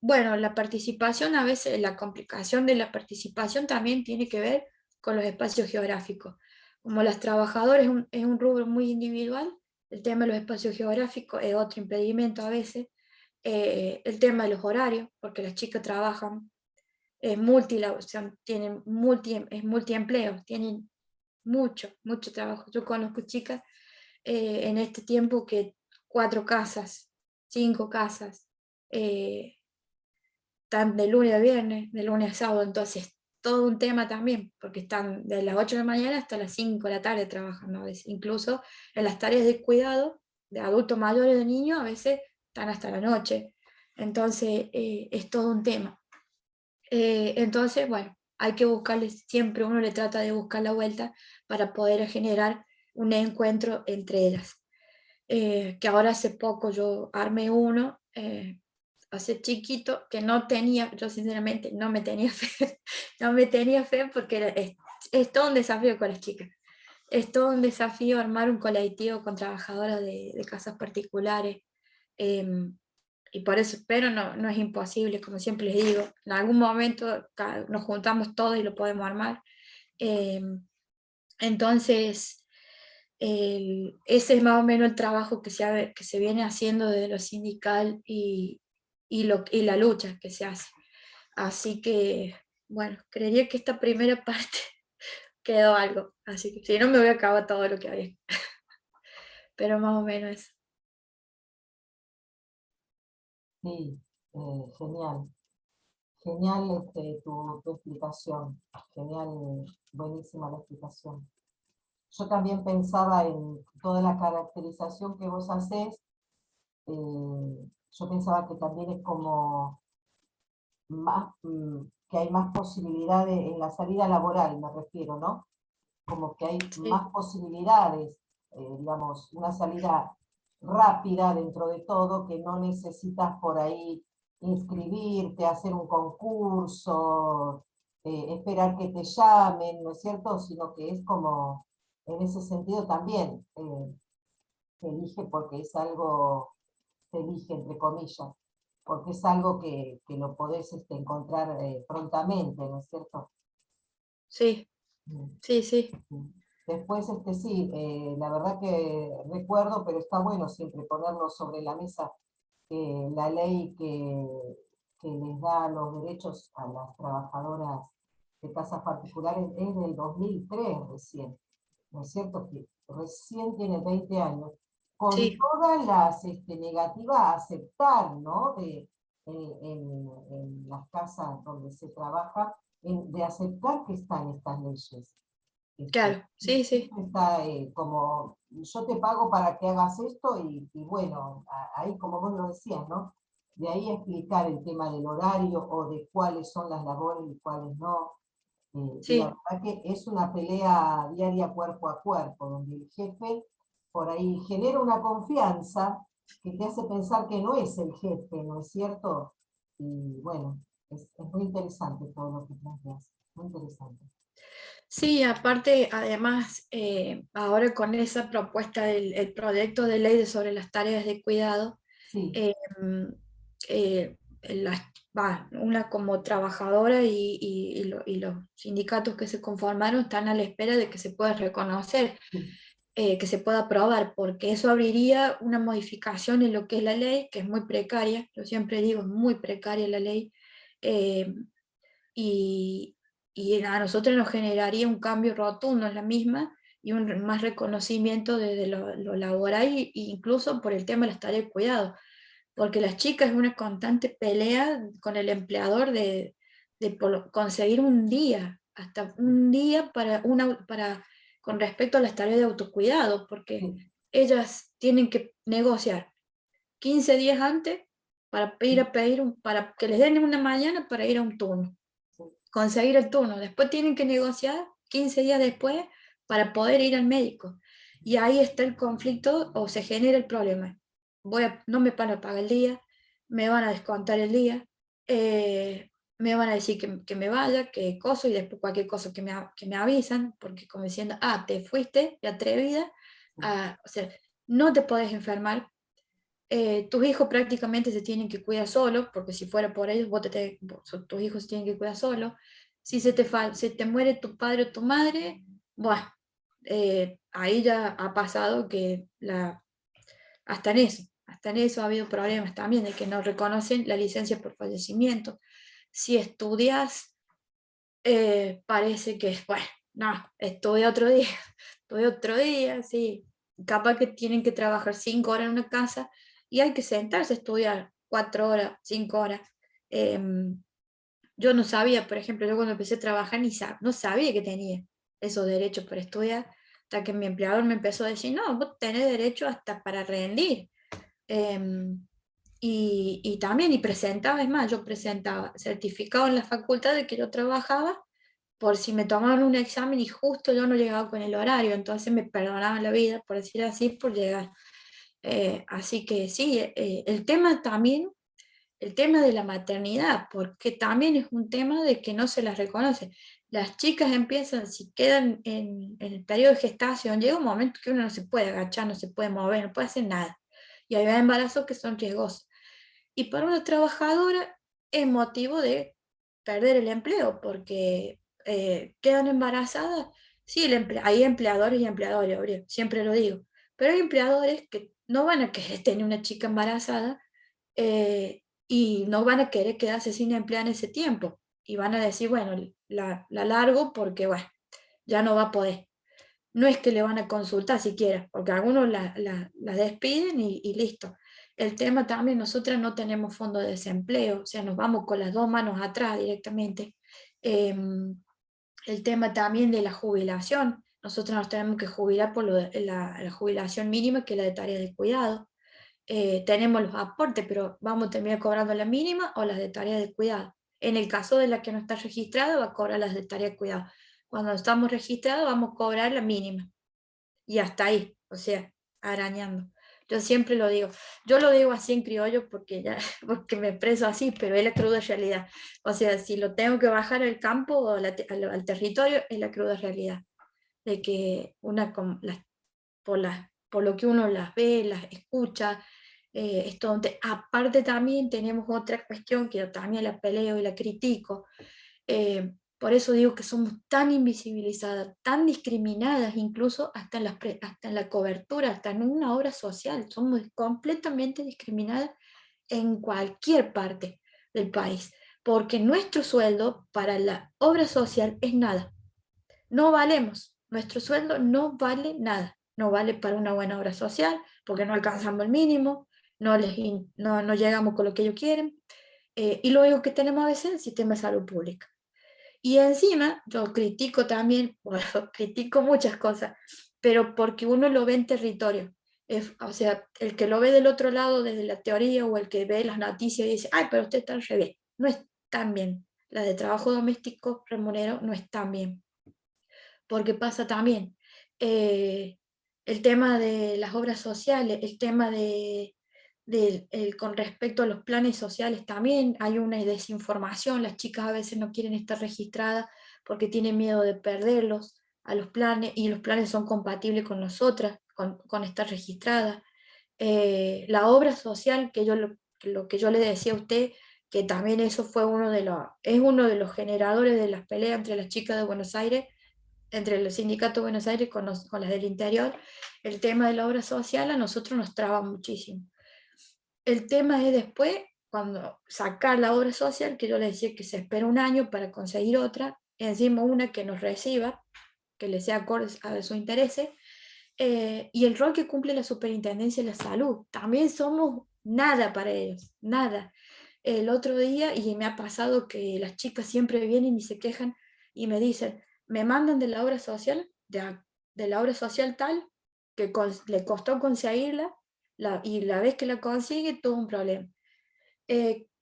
Bueno, la participación, a veces la complicación de la participación también tiene que ver con los espacios geográficos. Como las trabajadoras es un rubro muy individual, el tema de los espacios geográficos es otro impedimento a veces. El tema de los horarios, porque las chicas trabajan, o sea, es multiempleo, tienen mucho trabajo. Yo conozco chicas en este tiempo que 4 casas, 5 casas, están de lunes a viernes, de lunes a sábado, entonces todo un tema también, porque están de las 8 de la mañana hasta las 5 de la tarde trabajando a veces, incluso en las tareas de cuidado de adultos mayores, de niños, a veces están hasta la noche, entonces es todo un tema. Entonces, bueno, hay que buscarle, siempre uno le trata de buscar la vuelta para poder generar un encuentro entre ellas. Que ahora hace poco yo armé uno, hace chiquito, que no tenía, yo sinceramente no me tenía fe, no me tenía fe porque es todo un desafío con las chicas. Es todo un desafío armar un colectivo con trabajadoras de casas particulares. Y por eso, pero no es imposible, como siempre les digo, en algún momento nos juntamos todos y lo podemos armar. Entonces, ese es más o menos el trabajo que se viene haciendo desde lo sindical y la lucha que se hace. Así que, bueno, creería que esta primera parte quedó algo, así que si no me voy a acabar todo lo que había. pero más o menos eso.
Sí, genial. Genial tu explicación. Genial, buenísima la explicación. Yo también pensaba en toda la caracterización que vos hacés. Yo pensaba que también es como más, que hay más posibilidades en la salida laboral, me refiero, ¿no? Como que hay
Sí,
más posibilidades, digamos, una salida rápida dentro de todo, que no necesitas por ahí inscribirte, hacer un concurso, esperar que te llamen, ¿no es cierto? Sino que es como, en ese sentido también, se elige porque es algo, se elige entre comillas, porque es algo que lo podés encontrar prontamente, ¿no es cierto?
sí,
Mm.
sí, sí,
Después, sí, la verdad que recuerdo, pero está bueno siempre ponerlo sobre la mesa, la ley que les da los derechos a las trabajadoras de casas particulares es del 2003 recién, ¿no es cierto? Que recién tiene 20 años, con
sí,
todas las negativas a aceptar, ¿no? En las casas donde se trabaja, de aceptar que están estas leyes.
claro, sí, sí,
Siempre está como, yo te pago para que hagas esto y bueno, ahí como vos lo decías, ¿no? De ahí explicar el tema del horario o de cuáles son las labores y cuáles no. Y la
sí.
verdad que es una pelea diaria cuerpo a cuerpo, donde el jefe por ahí genera una confianza que te hace pensar que no es el jefe, ¿no es cierto? Y bueno, es muy interesante todo lo que planteas, muy interesante.
Sí, aparte, además, ahora con esa propuesta del el proyecto de ley sobre las tareas de cuidado,
Sí,
eh, mm, las, una como trabajadora y los sindicatos que se conformaron están a la espera de que se pueda reconocer,
sí,
que se pueda aprobar, porque eso abriría una modificación en lo que es la ley, que es muy precaria, yo siempre digo, es muy precaria la ley. eh, y, y a nosotros nos generaría un cambio rotundo en la misma y un más reconocimiento desde lo laboral e incluso por el tema de las tareas de cuidado, porque las chicas es una constante pelea con el empleador de conseguir un día, hasta un día con respecto a las tareas de autocuidado, porque
sí,
ellas tienen que negociar 15 días antes para ir a pedir para que les den una mañana para ir a un turno,
sí.
conseguir el turno. Después tienen que negociar 15 días después para poder ir al médico. Y ahí está el conflicto o se genera el problema. No me van a pagar el día, me van a descontar el día, me van a decir que me vaya, que coso, y después cualquier cosa que me avisan, porque como diciendo, te fuiste, de atrevida, o sea, no te puedes enfermar, tus hijos prácticamente se tienen que cuidar solos, porque si fuera por ellos, tus hijos se tienen que cuidar solos. Si se te muere tu padre o tu madre, bueno, ahí ya ha pasado que hasta en eso ha habido problemas también, de que no reconocen la licencia por fallecimiento. Si estudias, parece que, bueno, no, estudia otro día, estudia otro día, sí, capaz que tienen que trabajar 5 horas en una casa y hay que sentarse a estudiar 4 horas, 5 horas. Em, yo no sabía, por ejemplo, yo cuando empecé a trabajar no sabía que tenía esos derechos para estudiar, hasta que mi empleador me empezó a decir, no, vos tenés derecho hasta para rendir. Em, y también, y presentaba, es más, yo presentaba certificado en la facultad de que yo trabajaba por si me tomaban un examen y justo yo no llegaba con el horario, entonces me perdonaban la vida, por decir así, por llegar. Así que sí, el tema también, el tema de la maternidad, porque también es un tema de que no se las reconoce. Las chicas empiezan, si quedan en el periodo de gestación, llega un momento que uno no se puede agachar, no se puede mover, no puede hacer nada. Y hay embarazos que son riesgosos. Y para una trabajadora es motivo de perder el empleo porque quedan embarazadas. Sí, hay empleadores y empleadores, obvio, siempre lo digo, pero hay empleadores que no van a querer tener una chica embarazada, y no van a querer quedarse sin empleo en ese tiempo y van a decir, bueno, la largo porque, bueno, ya no va a poder. no es que le van a consultar siquiera, porque algunos la despiden y listo. El tema también, nosotras no tenemos fondo de desempleo, o sea, nos vamos con las dos manos atrás directamente. El tema también de la jubilación, nosotros nos tenemos que jubilar por la jubilación mínima, que es la de tareas de cuidado. Tenemos los aportes, pero vamos a terminar cobrando la mínima o las de tarea de cuidado. En el caso de la que no está registrada, va a cobrar las de tarea de cuidado. Cuando estamos registrados, vamos a cobrar la mínima. Y hasta ahí, o sea, arañando. Yo siempre lo digo. Yo lo digo así en criollo porque, ya, porque me expreso así, pero es la cruda realidad. O sea, si lo tengo que bajar al campo o al territorio, es la cruda realidad. De que una, por lo que uno las ve, las escucha, esto donde aparte también tenemos otra cuestión que yo también la peleo y la critico. Por eso digo que somos tan invisibilizadas, tan discriminadas, incluso hasta en la cobertura, hasta en una obra social. Somos completamente discriminadas en cualquier parte del país, porque nuestro sueldo para la obra social es nada. No valemos, nuestro sueldo no vale nada, no vale para una buena obra social, porque no alcanzamos el mínimo, no llegamos con lo que ellos quieren, y lo único que tenemos a veces es el sistema de salud pública. Y encima, yo critico también, bueno, critico muchas cosas, pero porque uno lo ve en territorio. O sea, el que lo ve del otro lado desde la teoría o el que ve las noticias y dice, ay, pero usted está al revés. No es tan bien. La de trabajo doméstico remunerado no es tan bien. Porque pasa también el tema de las obras sociales, el tema con respecto a los planes sociales también hay una desinformación, las chicas a veces no quieren estar registradas porque tienen miedo de perderlos a los planes y los planes son compatibles con nosotras, con estar registradas. La obra social, lo que yo le decía a usted, que también eso fue es uno de los generadores de las peleas entre las chicas de Buenos Aires, entre los sindicatos de Buenos Aires con las del interior, el tema de la obra social a nosotros nos traba muchísimo. El tema es después, cuando sacar la obra social, que yo le decía que se espera un año para conseguir otra, encima una que nos reciba, que le sea acorde a su interés, y el rol que cumple la Superintendencia de la Salud. También somos nada para ellos, nada. El otro día, y me ha pasado que las chicas siempre vienen y se quejan y me dicen, me mandan de la obra social, de la obra social tal, que le costó conseguirla, y la vez que la consigue, todo un problema.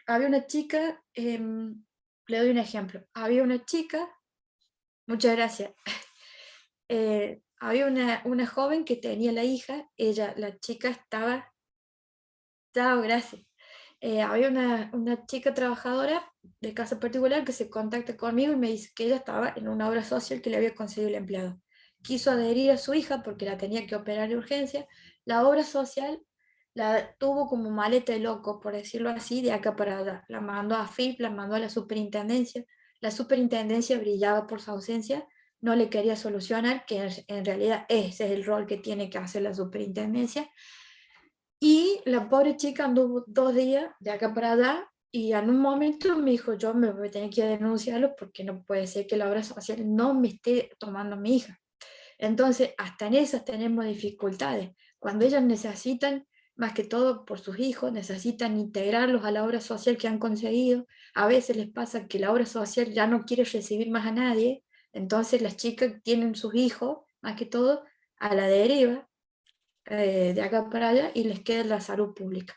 Había una chica, le doy un ejemplo, había una chica, muchas gracias, había una joven que tenía la hija, la chica estaba, chao, gracias. Había una chica trabajadora de casa particular que se contacta conmigo y me dice que ella estaba en una obra social que le había conseguido el empleado. Quiso adherir a su hija porque la tenía que operar de urgencia. La obra social la tuvo como maleta de loco, por decirlo así, de acá para allá. La mandó a FIP, la mandó a la superintendencia. La superintendencia brillaba por su ausencia, no le quería solucionar, que en realidad ese es el rol que tiene que hacer la superintendencia. Y la pobre chica anduvo 2 días de acá para allá y en un momento me dijo, yo me voy a tener que ir a denunciarlo porque no puede ser que la obra social no me esté tomando a mi hija. Entonces, hasta en esas tenemos dificultades. Cuando ellas necesitan, más que todo por sus hijos, necesitan integrarlos a la obra social que han conseguido. A veces les pasa que la obra social ya no quiere recibir más a nadie, entonces las chicas tienen sus hijos, más que todo, a la deriva, de acá para allá, y les queda la salud pública.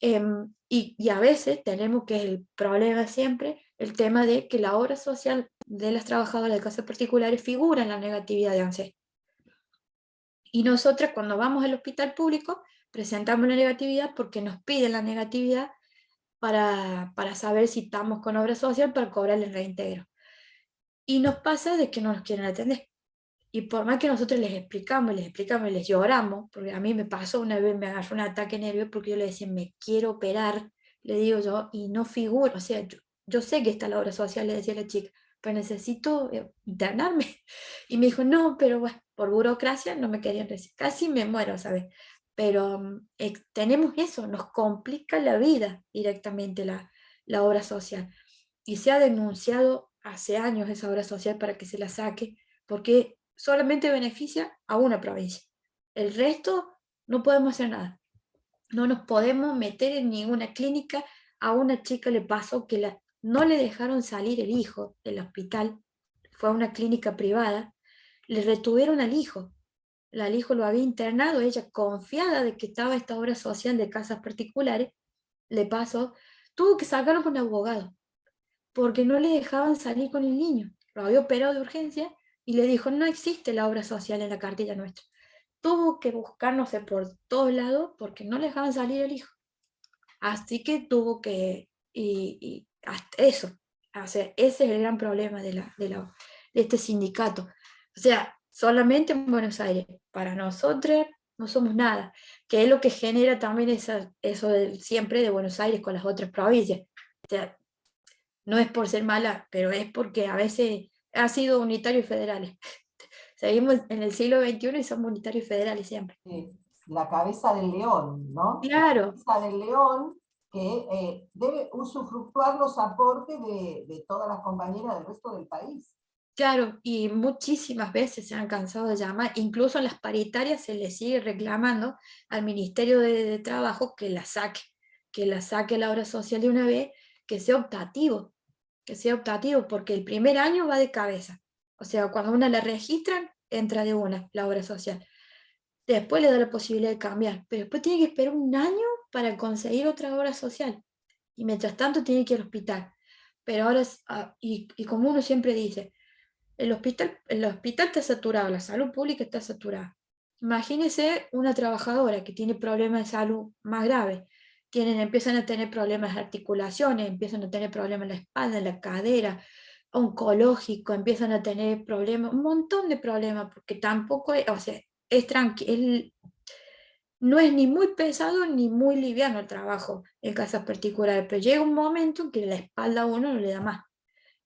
Y a veces tenemos, que es el problema siempre, el tema de que la obra social de las trabajadoras de casas particulares figura en la negatividad de ANSES. Y nosotras cuando vamos al hospital público presentamos la negatividad porque nos piden la negatividad para saber si estamos con obra social para cobrar el reintegro. Y nos pasa de que no nos quieren atender. Y por más que nosotros les explicamos y les lloramos, porque a mí me pasó una vez, me agarró un ataque de nervios porque yo le decía, me quiero operar, le digo yo, y no figuro, o sea, yo sé que está la obra social, le decía a la chica, pero necesito internarme. Y me dijo, no, pero bueno, por burocracia no me querían recibir, casi me muero, ¿sabes? Pero tenemos eso, nos complica la vida directamente la obra social. Y se ha denunciado hace años esa obra social para que se la saque, porque solamente beneficia a una provincia. El resto no podemos hacer nada. No nos podemos meter en ninguna clínica. A una chica le pasó que no le dejaron salir el hijo del hospital, fue a una clínica privada, le retuvieron al hijo. El hijo lo había internado, ella confiada de que estaba esta obra social de casas particulares, le pasó, tuvo que sacarlo con abogado, porque no le dejaban salir con el niño. Lo había operado de urgencia y le dijo, no existe la obra social en la cartilla nuestra. Tuvo que buscar, no sé, por todos lados, porque no le dejaban salir el hijo. Así que tuvo que, y hasta eso, o sea, ese es el gran problema de este sindicato. O sea, solamente en Buenos Aires, para nosotros no somos nada, que es lo que genera también eso siempre de Buenos Aires con las otras provincias. O sea, no es por ser mala, pero es porque a veces ha sido unitarios y federales. Seguimos en el siglo XXI y somos unitarios y federales siempre.
La cabeza del león, ¿no? La
Claro,
cabeza del león que debe usufructuar los aportes de todas las compañeras del resto del país.
claro, y muchísimas veces se han cansado de llamar, incluso en las paritarias se le sigue reclamando al Ministerio de Trabajo que la saque a la obra social de una vez, que sea optativo, porque el primer año va de cabeza. O sea, cuando una la registran, entra de una la obra social. Después le da la posibilidad de cambiar, pero después tiene que esperar un año para conseguir otra obra social. Y mientras tanto tiene que ir al hospital. Pero ahora, y como uno siempre dice, el hospital está saturado, la salud pública está saturada. Imagínese una trabajadora que tiene problemas de salud más graves. Empiezan a tener problemas de articulaciones, empiezan a tener problemas en la espalda, en la cadera, oncológico, empiezan a tener problemas, un montón de problemas, porque tampoco, o sea, es tranquilo, no es ni muy pesado ni muy liviano el trabajo en casas particulares, pero llega un momento en que la espalda a uno no le da más.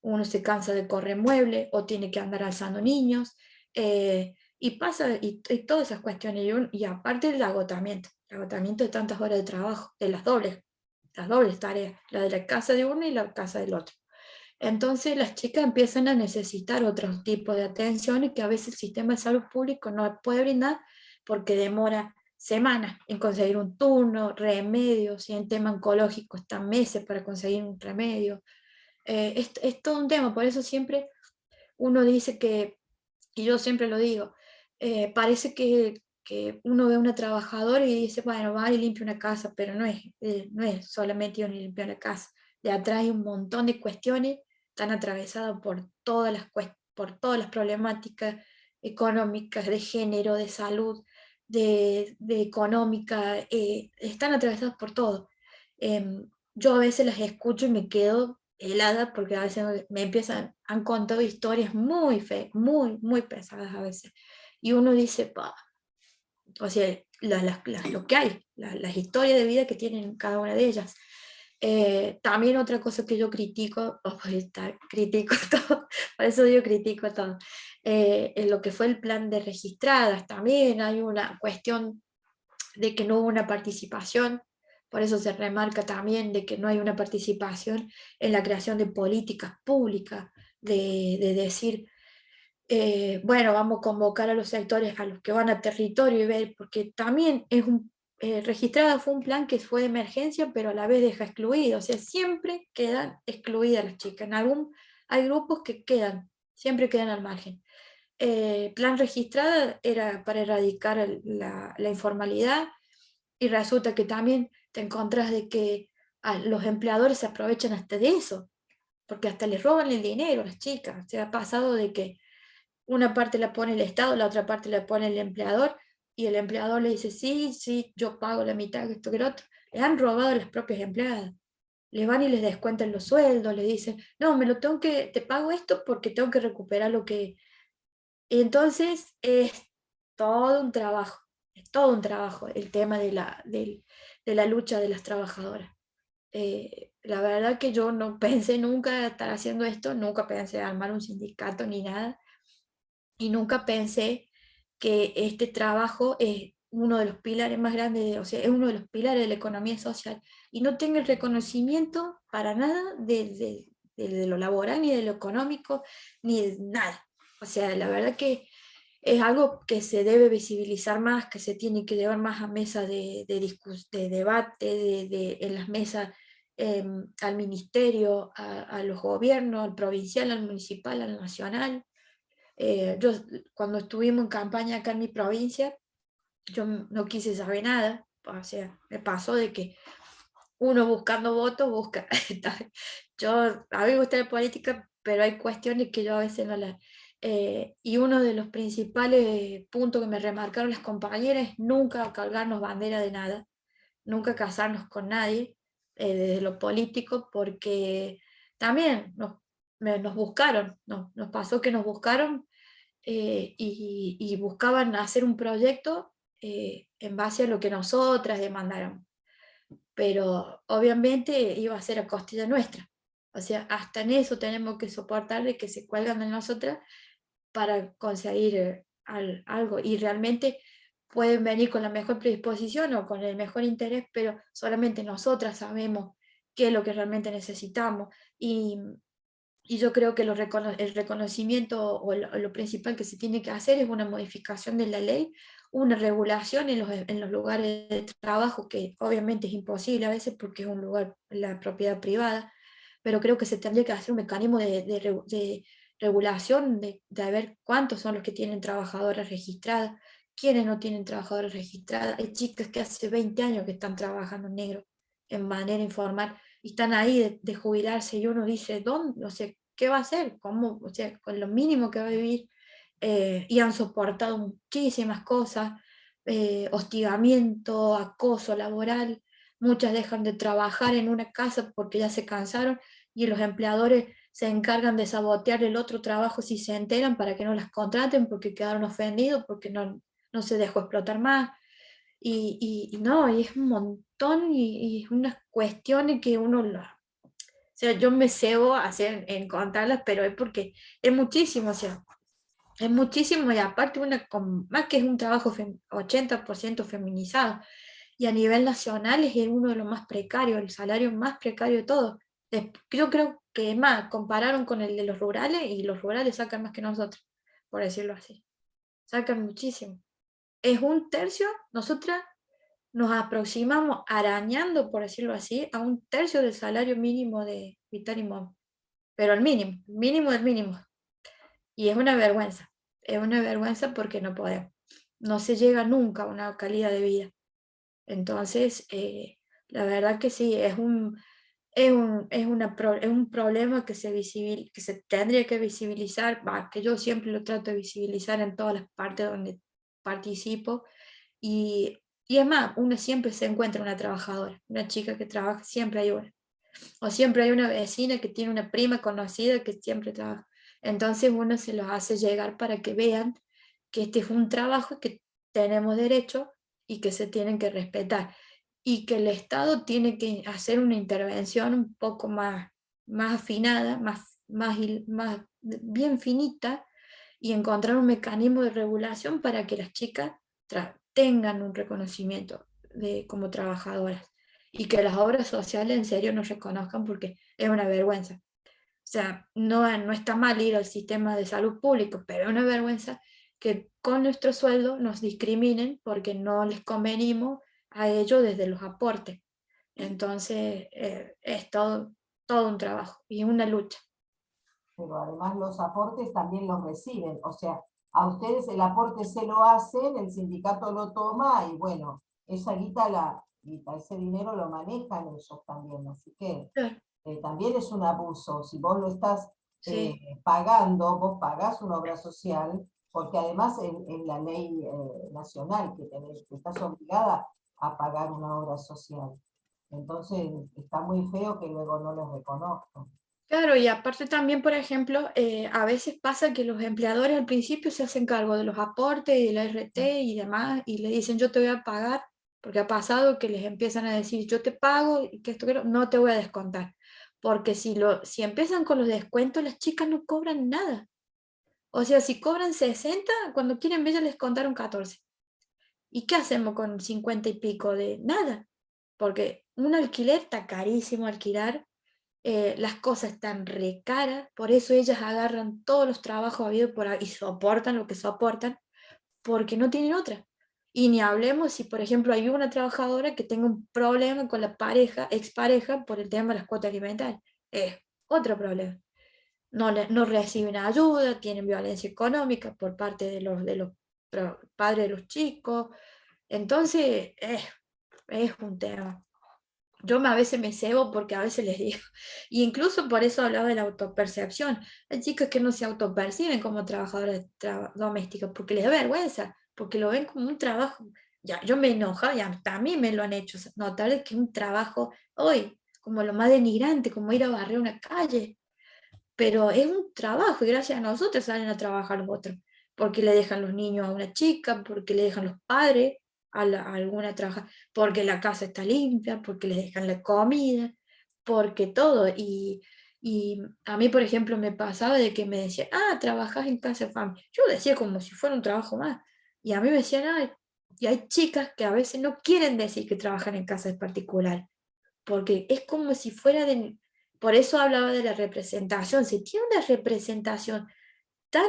Uno se cansa de correr muebles o tiene que andar alzando niños, y pasa, y todas esas cuestiones, y aparte el agotamiento de tantas horas de trabajo, de las dobles tareas, la de la casa de uno y la casa del otro. Entonces las chicas empiezan a necesitar otro tipo de atención y que a veces el sistema de salud público no puede brindar porque demora semanas en conseguir un turno, remedios, y en tema oncológico están meses para conseguir un remedio. Es todo un tema, por eso siempre uno dice que, y yo siempre lo digo, parece que uno ve a una trabajadora y dice, bueno, va y limpia una casa, pero no es solamente ir y limpiar la casa. De atrás hay un montón de cuestiones, están atravesadas por todas las problemáticas económicas, de género, de salud, de económica, están atravesadas por todo. Yo a veces las escucho y me quedo helada porque a veces han contado historias muy feas, muy pesadas a veces. Y uno dice, pa, o sea, lo que hay, las historias de vida que tienen cada una de ellas. También otra cosa que yo critico, critico todo, por eso yo critico todo, en lo que fue el plan de registradas, también hay una cuestión de que no hubo una participación, por eso se remarca también de que no hay una participación en la creación de políticas públicas, de decir, bueno, vamos a convocar a los sectores, a los que van a territorio y ver, porque también registrada fue un plan que fue de emergencia, pero a la vez deja excluido, o sea, siempre quedan excluidas las chicas, hay grupos que siempre quedan al margen. Plan registrada era para erradicar la informalidad, y resulta que también te encontrás de que los empleadores se aprovechan hasta de eso, porque hasta les roban el dinero a las chicas. Se ha pasado de que una parte la pone el Estado, la otra parte la pone el empleador, y el empleador le dice, sí, sí, yo pago la mitad, esto que lo otro. Le han robado a las propias empleadas. Les van y les descuentan los sueldos, les dicen, no, te pago esto porque tengo que recuperar lo que... Y entonces todo un trabajo, es todo un trabajo el tema de la lucha de las trabajadoras. La verdad que yo no pensé nunca estar haciendo esto, nunca pensé armar un sindicato ni nada, y nunca pensé que este trabajo es uno de los pilares más grandes, o sea, es uno de los pilares de la economía social, y no tenga el reconocimiento para nada de lo laboral, ni de lo económico, ni de nada. O sea, la verdad que es algo que se debe visibilizar más, que se tiene que llevar más a mesa de debate, en las mesas, al ministerio, a los gobiernos, al provincial, al municipal, al nacional. Yo cuando estuvimos en campaña acá en mi provincia, yo no quise saber nada, o sea, me pasó de que uno buscando votos busca. Yo, a mí me gusta la política, pero hay cuestiones que yo a veces no las... y uno de los principales puntos que me remarcaron las compañeras es nunca colgarnos bandera de nada, nunca casarnos con nadie, desde lo político, porque también nos buscaron, nos pasó que nos buscaron, y buscaban hacer un proyecto en base a lo que nosotras demandaron, pero obviamente iba a ser a costilla nuestra. O sea, hasta en eso tenemos que soportar de que se cuelgan de nosotras para conseguir algo. Y realmente pueden venir con la mejor predisposición o con el mejor interés, pero solamente nosotras sabemos qué es lo que realmente necesitamos. Y yo creo que el reconocimiento o lo principal que se tiene que hacer es una modificación de la ley, una regulación en los lugares de trabajo, que obviamente es imposible a veces porque es un lugar, la propiedad privada, pero creo que se tendría que hacer un mecanismo de regulación, de ver cuántos son los que tienen trabajadoras registradas, quiénes no tienen trabajadoras registradas. Hay chicas que hace 20 años que están trabajando en negro, en manera informal, y están ahí de jubilarse, y uno dice, ¿dónde? O sea, ¿qué va a hacer? ¿Cómo? O sea, con lo mínimo que va a vivir, y han soportado muchísimas cosas, hostigamiento, acoso laboral, muchas dejan de trabajar en una casa porque ya se cansaron, y los empleadores se encargan de sabotear el otro trabajo si se enteran para que no las contraten porque quedaron ofendidos, porque no se dejó explotar más. Y no, y es un montón, y unas cuestiones que o sea, yo me cebo a hacer, en contarlas, pero es porque es muchísimo, o sea, es muchísimo, y aparte más que es un trabajo 80% feminizado, y a nivel nacional es uno de los más precarios, el salario más precario de todos. Yo creo que más, compararon con el de los rurales, y los rurales sacan más que nosotros, por decirlo así, sacan muchísimo. Es un tercio, nosotras nos aproximamos arañando, por decirlo así, a un tercio del salario mínimo de Vital y Mom, pero el mínimo del mínimo. Y es una vergüenza porque no podemos, no se llega nunca a una calidad de vida. Entonces, la verdad que sí, es un problema que se tendría que visibilizar, que yo siempre lo trato de visibilizar en todas las partes donde participo. Y es más, uno siempre se encuentra una trabajadora, una chica que trabaja, siempre hay una. O siempre hay una vecina que tiene una prima conocida que siempre trabaja. Entonces uno se los hace llegar para que vean que este es un trabajo que tenemos derecho y que se tienen que respetar. Y que el Estado tiene que hacer una intervención un poco más afinada, más bien finita, y encontrar un mecanismo de regulación para que las chicas tengan un reconocimiento como trabajadoras, y que las obras sociales en serio nos reconozcan, porque es una vergüenza. O sea, no está mal ir al sistema de salud público, pero es una vergüenza que con nuestro sueldo nos discriminen porque no les convenimos a ellos desde los aportes. Entonces, es todo un trabajo y una lucha.
Pero además los aportes también los reciben, o sea, a ustedes el aporte se lo hacen, el sindicato lo toma y bueno, esa guita, ese dinero lo manejan ellos también, así que
Claro,
también es un abuso. Si vos lo estás
sí,
pagando, vos pagás una obra social, porque además en la ley nacional que estás obligada a pagar una obra social. Entonces está muy feo que luego no les reconozcan.
claro, y aparte también, por ejemplo, a veces pasa que los empleadores al principio se hacen cargo de los aportes y de la RT y demás, y le dicen yo te voy a pagar, porque ha pasado que les empiezan a decir yo te pago y que esto no te voy a descontar, porque si empiezan con los descuentos, las chicas no cobran nada. O sea, si cobran 60, cuando quieren ver ya les contaron 14. ¿Y qué hacemos con 50 y pico de nada? Porque un alquiler está carísimo alquilar, las cosas están re caras, por eso ellas agarran todos los trabajos habidos por ahí y soportan lo que soportan, porque no tienen otra. Y ni hablemos si, por ejemplo, hay una trabajadora que tenga un problema con la pareja, expareja, por el tema de las cuotas alimentarias. Es otro problema. No reciben ayuda, tienen violencia económica por parte de los padres de los chicos. Entonces, es un tema. A veces me cebo porque a veces les digo, y incluso por eso hablaba de la autopercepción. Hay chicas que no se autoperciben como trabajadoras domésticas porque les da vergüenza, porque lo ven como un trabajo. Ya, yo me enojo y hasta a mí me lo han hecho notar de que es un trabajo hoy, como lo más denigrante, como ir a barrer una calle, pero es un trabajo y gracias a nosotros salen a trabajar los otros, porque le dejan los niños a una chica, porque le dejan los padres a alguna trabajar, porque la casa está limpia, porque les dejan la comida, porque todo. Y a mí, por ejemplo, me pasaba de que me decían, trabajas en casa de familia. Yo decía como si fuera un trabajo más. Y a mí me decían, y hay chicas que a veces no quieren decir que trabajan en casas particulares porque es como si fuera de... Por eso hablaba de la representación. Se tiene una representación tan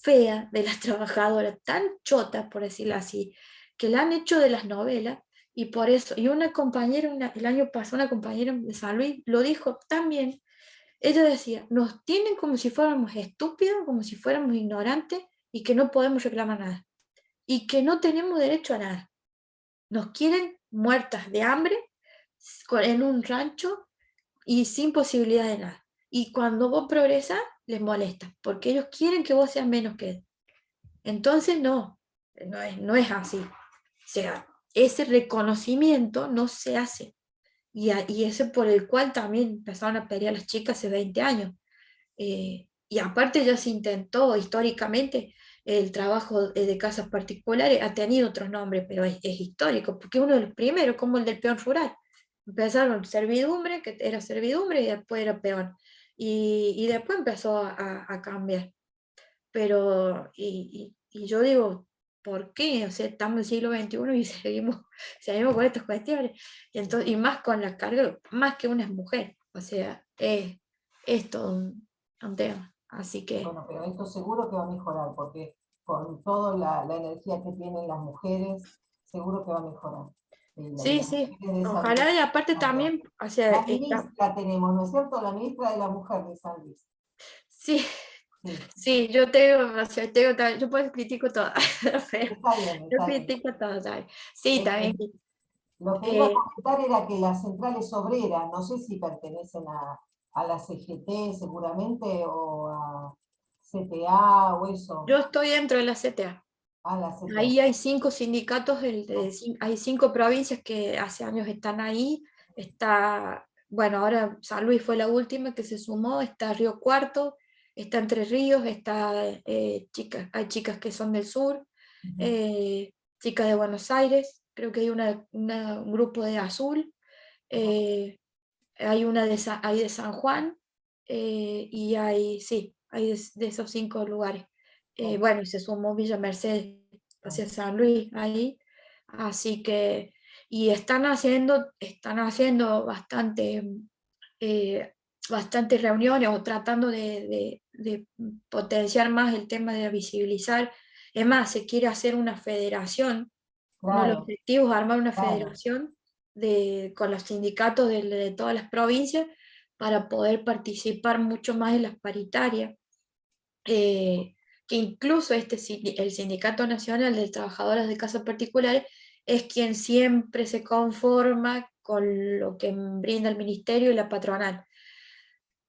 fea de las trabajadoras, tan chota, por decirlo así, que la han hecho de las novelas, y por eso, y una compañera, el año pasado, una compañera de San Luis lo dijo también, ella decía, nos tienen como si fuéramos estúpidos, como si fuéramos ignorantes, y que no podemos reclamar nada, y que no tenemos derecho a nada. Nos quieren muertas de hambre en un rancho y sin posibilidad de nada. Y cuando vos progresas, les molesta, porque ellos quieren que vos seas menos que él. Entonces, no es así. O sea, ese reconocimiento no se hace. Y ese por el cual también empezaron a pelear las chicas hace 20 años. Y aparte ya se intentó históricamente el trabajo de casas particulares, ha tenido otros nombres, pero es histórico, porque es uno de los primeros, como el del peón rural. Empezaron servidumbre, que era servidumbre, y después era peón. Y después empezó a cambiar. Pero, y yo digo, ¿por qué? O sea, estamos en el siglo XXI y seguimos con estas cuestiones. Y más con la carga, más que una mujer. O sea, es todo un tema. Así que,
Bueno, pero esto seguro que va a mejorar, porque con toda la energía que tienen las mujeres, seguro que va a mejorar. Y
sí,
las
sí.
mujeres de San Luis,
Ojalá y aparte
tanto.
también, o sea,
La ministra tenemos, ¿no es cierto? La ministra de la Mujer de San Luis.
sí,
Sí,
sí, o sea, yo pues critico todo, pero
está bien,
yo
está bien.
critico todo, ¿sabes? Sí, también.
Este, lo que iba a
eh,
comentar era que las centrales obreras, no sé si pertenecen a la CGT seguramente, o a CTA o eso,
yo estoy dentro de la CTA.
a la CTA.
Ahí hay 5 sindicatos, hay 5 provincias que hace años están ahí. Está, bueno, ahora San Luis fue la última que se sumó, está Río Cuarto, está Entre Ríos, hay chicas que son del sur,
Ujú.
eh, chicas de Buenos Aires, creo que hay un grupo de Azul, eh, hay una hay de San Juan, y sí, hay de esos 5 lugares.
Claro,
Bueno, y se sumó Villa Mercedes
claro.
hacia San Luis ahí, así que, y están haciendo eh, bastantes reuniones o tratando de potenciar más el tema de visibilizar. Es más, se quiere hacer una federación. Uno de los
Claro,
objetivos es armar una
claro.
federación con los sindicatos de todas las provincias para poder participar mucho más en las paritarias, que incluso el Sindicato Nacional de Trabajadoras de Casas Particulares es quien siempre se conforma con lo que brinda el ministerio y la patronal.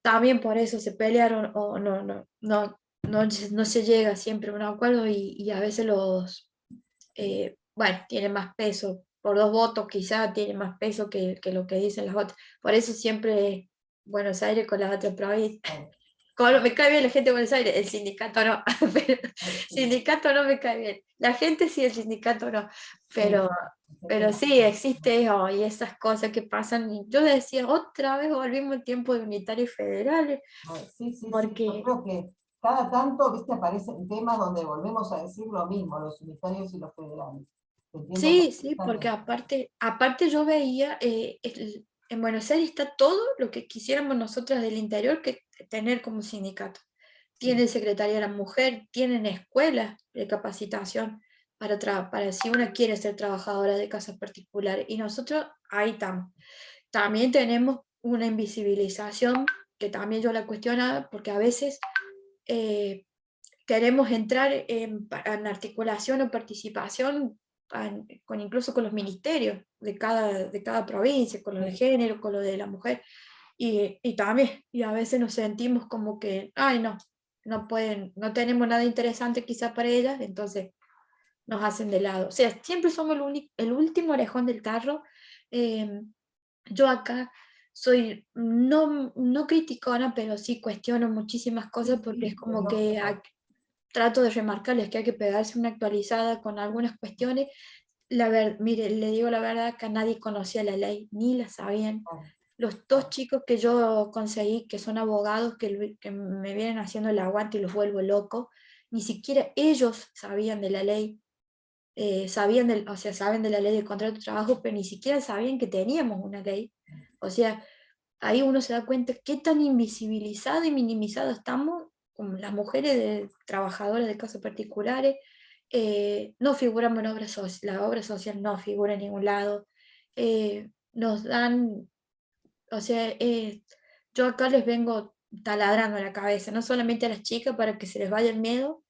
También por eso se pelearon o no se llega siempre a un acuerdo, y a veces bueno, tiene más peso, por 2 votos quizá tiene más peso que lo que dicen las otras. Por eso siempre Buenos Aires con las otras provincias.
Claro.
Me cae bien la gente de Buenos Aires, el sindicato no, pero
Sí,
sindicato no me cae bien. La gente sí, el sindicato no,
sí,
pero,
gente
pero
no.
sí, existe eso y esas cosas que pasan. Y yo decía, otra vez volvimos al tiempo de unitarios federales,
Sí, sí, sí. Yo
porque
creo que cada tanto, viste, aparecen temas donde volvemos a decir lo mismo, los unitarios y los federales. Te entiendo
sí, sí, porque
perfectamente.
aparte yo veía, en Buenos Aires está todo lo que quisiéramos nosotras del interior que tener como sindicato.
Sí,
Tienen Secretaría de la Mujer, tienen escuelas de capacitación, para si uno quiere ser trabajadora de casas particulares. Y nosotros ahí estamos. También tenemos una invisibilización que también yo la cuestionaba, porque a veces queremos entrar en articulación o participación incluso con los ministerios de cada provincia, con lo de
Sí,
género, con lo de la mujer, y también, y a veces nos sentimos como que, ay, no, no pueden, no tenemos nada interesante quizá para ellas, entonces nos hacen de lado. O sea, siempre somos el último orejón del carro. Yo acá soy no criticona, pero sí cuestiono muchísimas cosas
sí,
porque es
sí, es
como que
lógico.
trato de remarcarles que hay que pegarse una actualizada con algunas cuestiones. Mire, le digo la verdad que nadie conocía la ley, ni la sabían.
Claro,
Los dos
claro,
chicos que yo conseguí, que son abogados, que me vienen haciendo el aguante y los vuelvo loco, ni siquiera ellos sabían de la ley, o sea, saben de la ley del contrato de trabajo, pero ni siquiera sabían que teníamos una ley. O sea, ahí uno se da cuenta qué tan invisibilizados y minimizados estamos, como las mujeres trabajadoras de casas particulares. No figuramos en obra social, la obra social no figura en ningún lado. Nos dan, o sea, yo acá les vengo taladrando la cabeza, no solamente a las chicas para que se les vaya el miedo,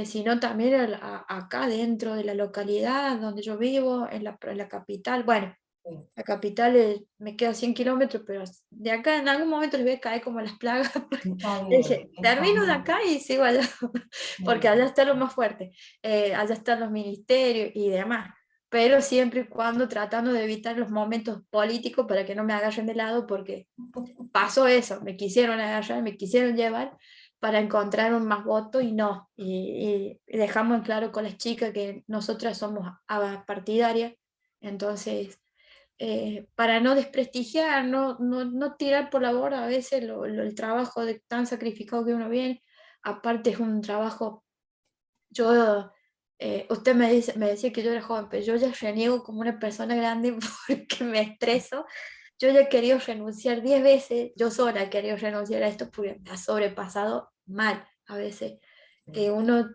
sino también acá dentro de la localidad donde yo vivo, en la capital. Bueno,
sí,
la capital me queda 100 kilómetros, pero de acá en algún momento les voy a caer como las plagas. Porque dije,
está
termino de
bien,
acá y sigo allá, porque allá
sí,
está lo más fuerte, allá están los ministerios y demás. Pero siempre y cuando tratando de evitar los momentos políticos para que no me agarren de lado, porque pasó eso, me quisieron agarrar, me quisieron llevar para encontrar un más voto y no. Y dejamos en claro con las chicas que nosotras somos partidarias, entonces para no desprestigiar, no tirar por la borda a veces el trabajo tan sacrificado que uno viene. Aparte es un trabajo, yo, usted me decía que yo era joven, pero yo ya reniego como una persona grande porque me estreso. Yo ya he querido renunciar 10 veces, yo sola he querido renunciar a esto porque me ha sobrepasado mal a veces, que
sí,
uno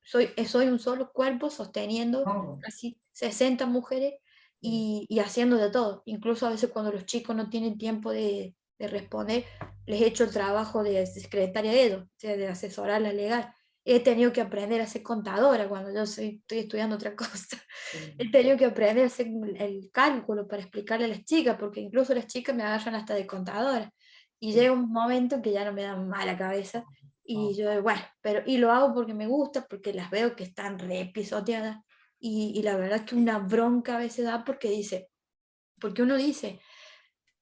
soy un solo cuerpo sosteniendo
claro,
casi 60 mujeres
sí,
y haciendo de todo. Incluso a veces cuando los chicos no tienen tiempo de responder, les he hecho el trabajo de secretaria de ellos, o sea, de asesorarla legal. He tenido que aprender a ser contadora cuando estoy estudiando otra cosa. He
sí,
tenido que aprender a hacer el cálculo para explicarle a las chicas, porque incluso las chicas me agarran hasta de contadora. Y
sí,
llega un momento que ya no me da mala cabeza. Y
no,
yo, bueno, y lo hago porque me gusta, porque las veo que están re pisoteadas. Y la verdad es que una bronca a veces da porque uno dice,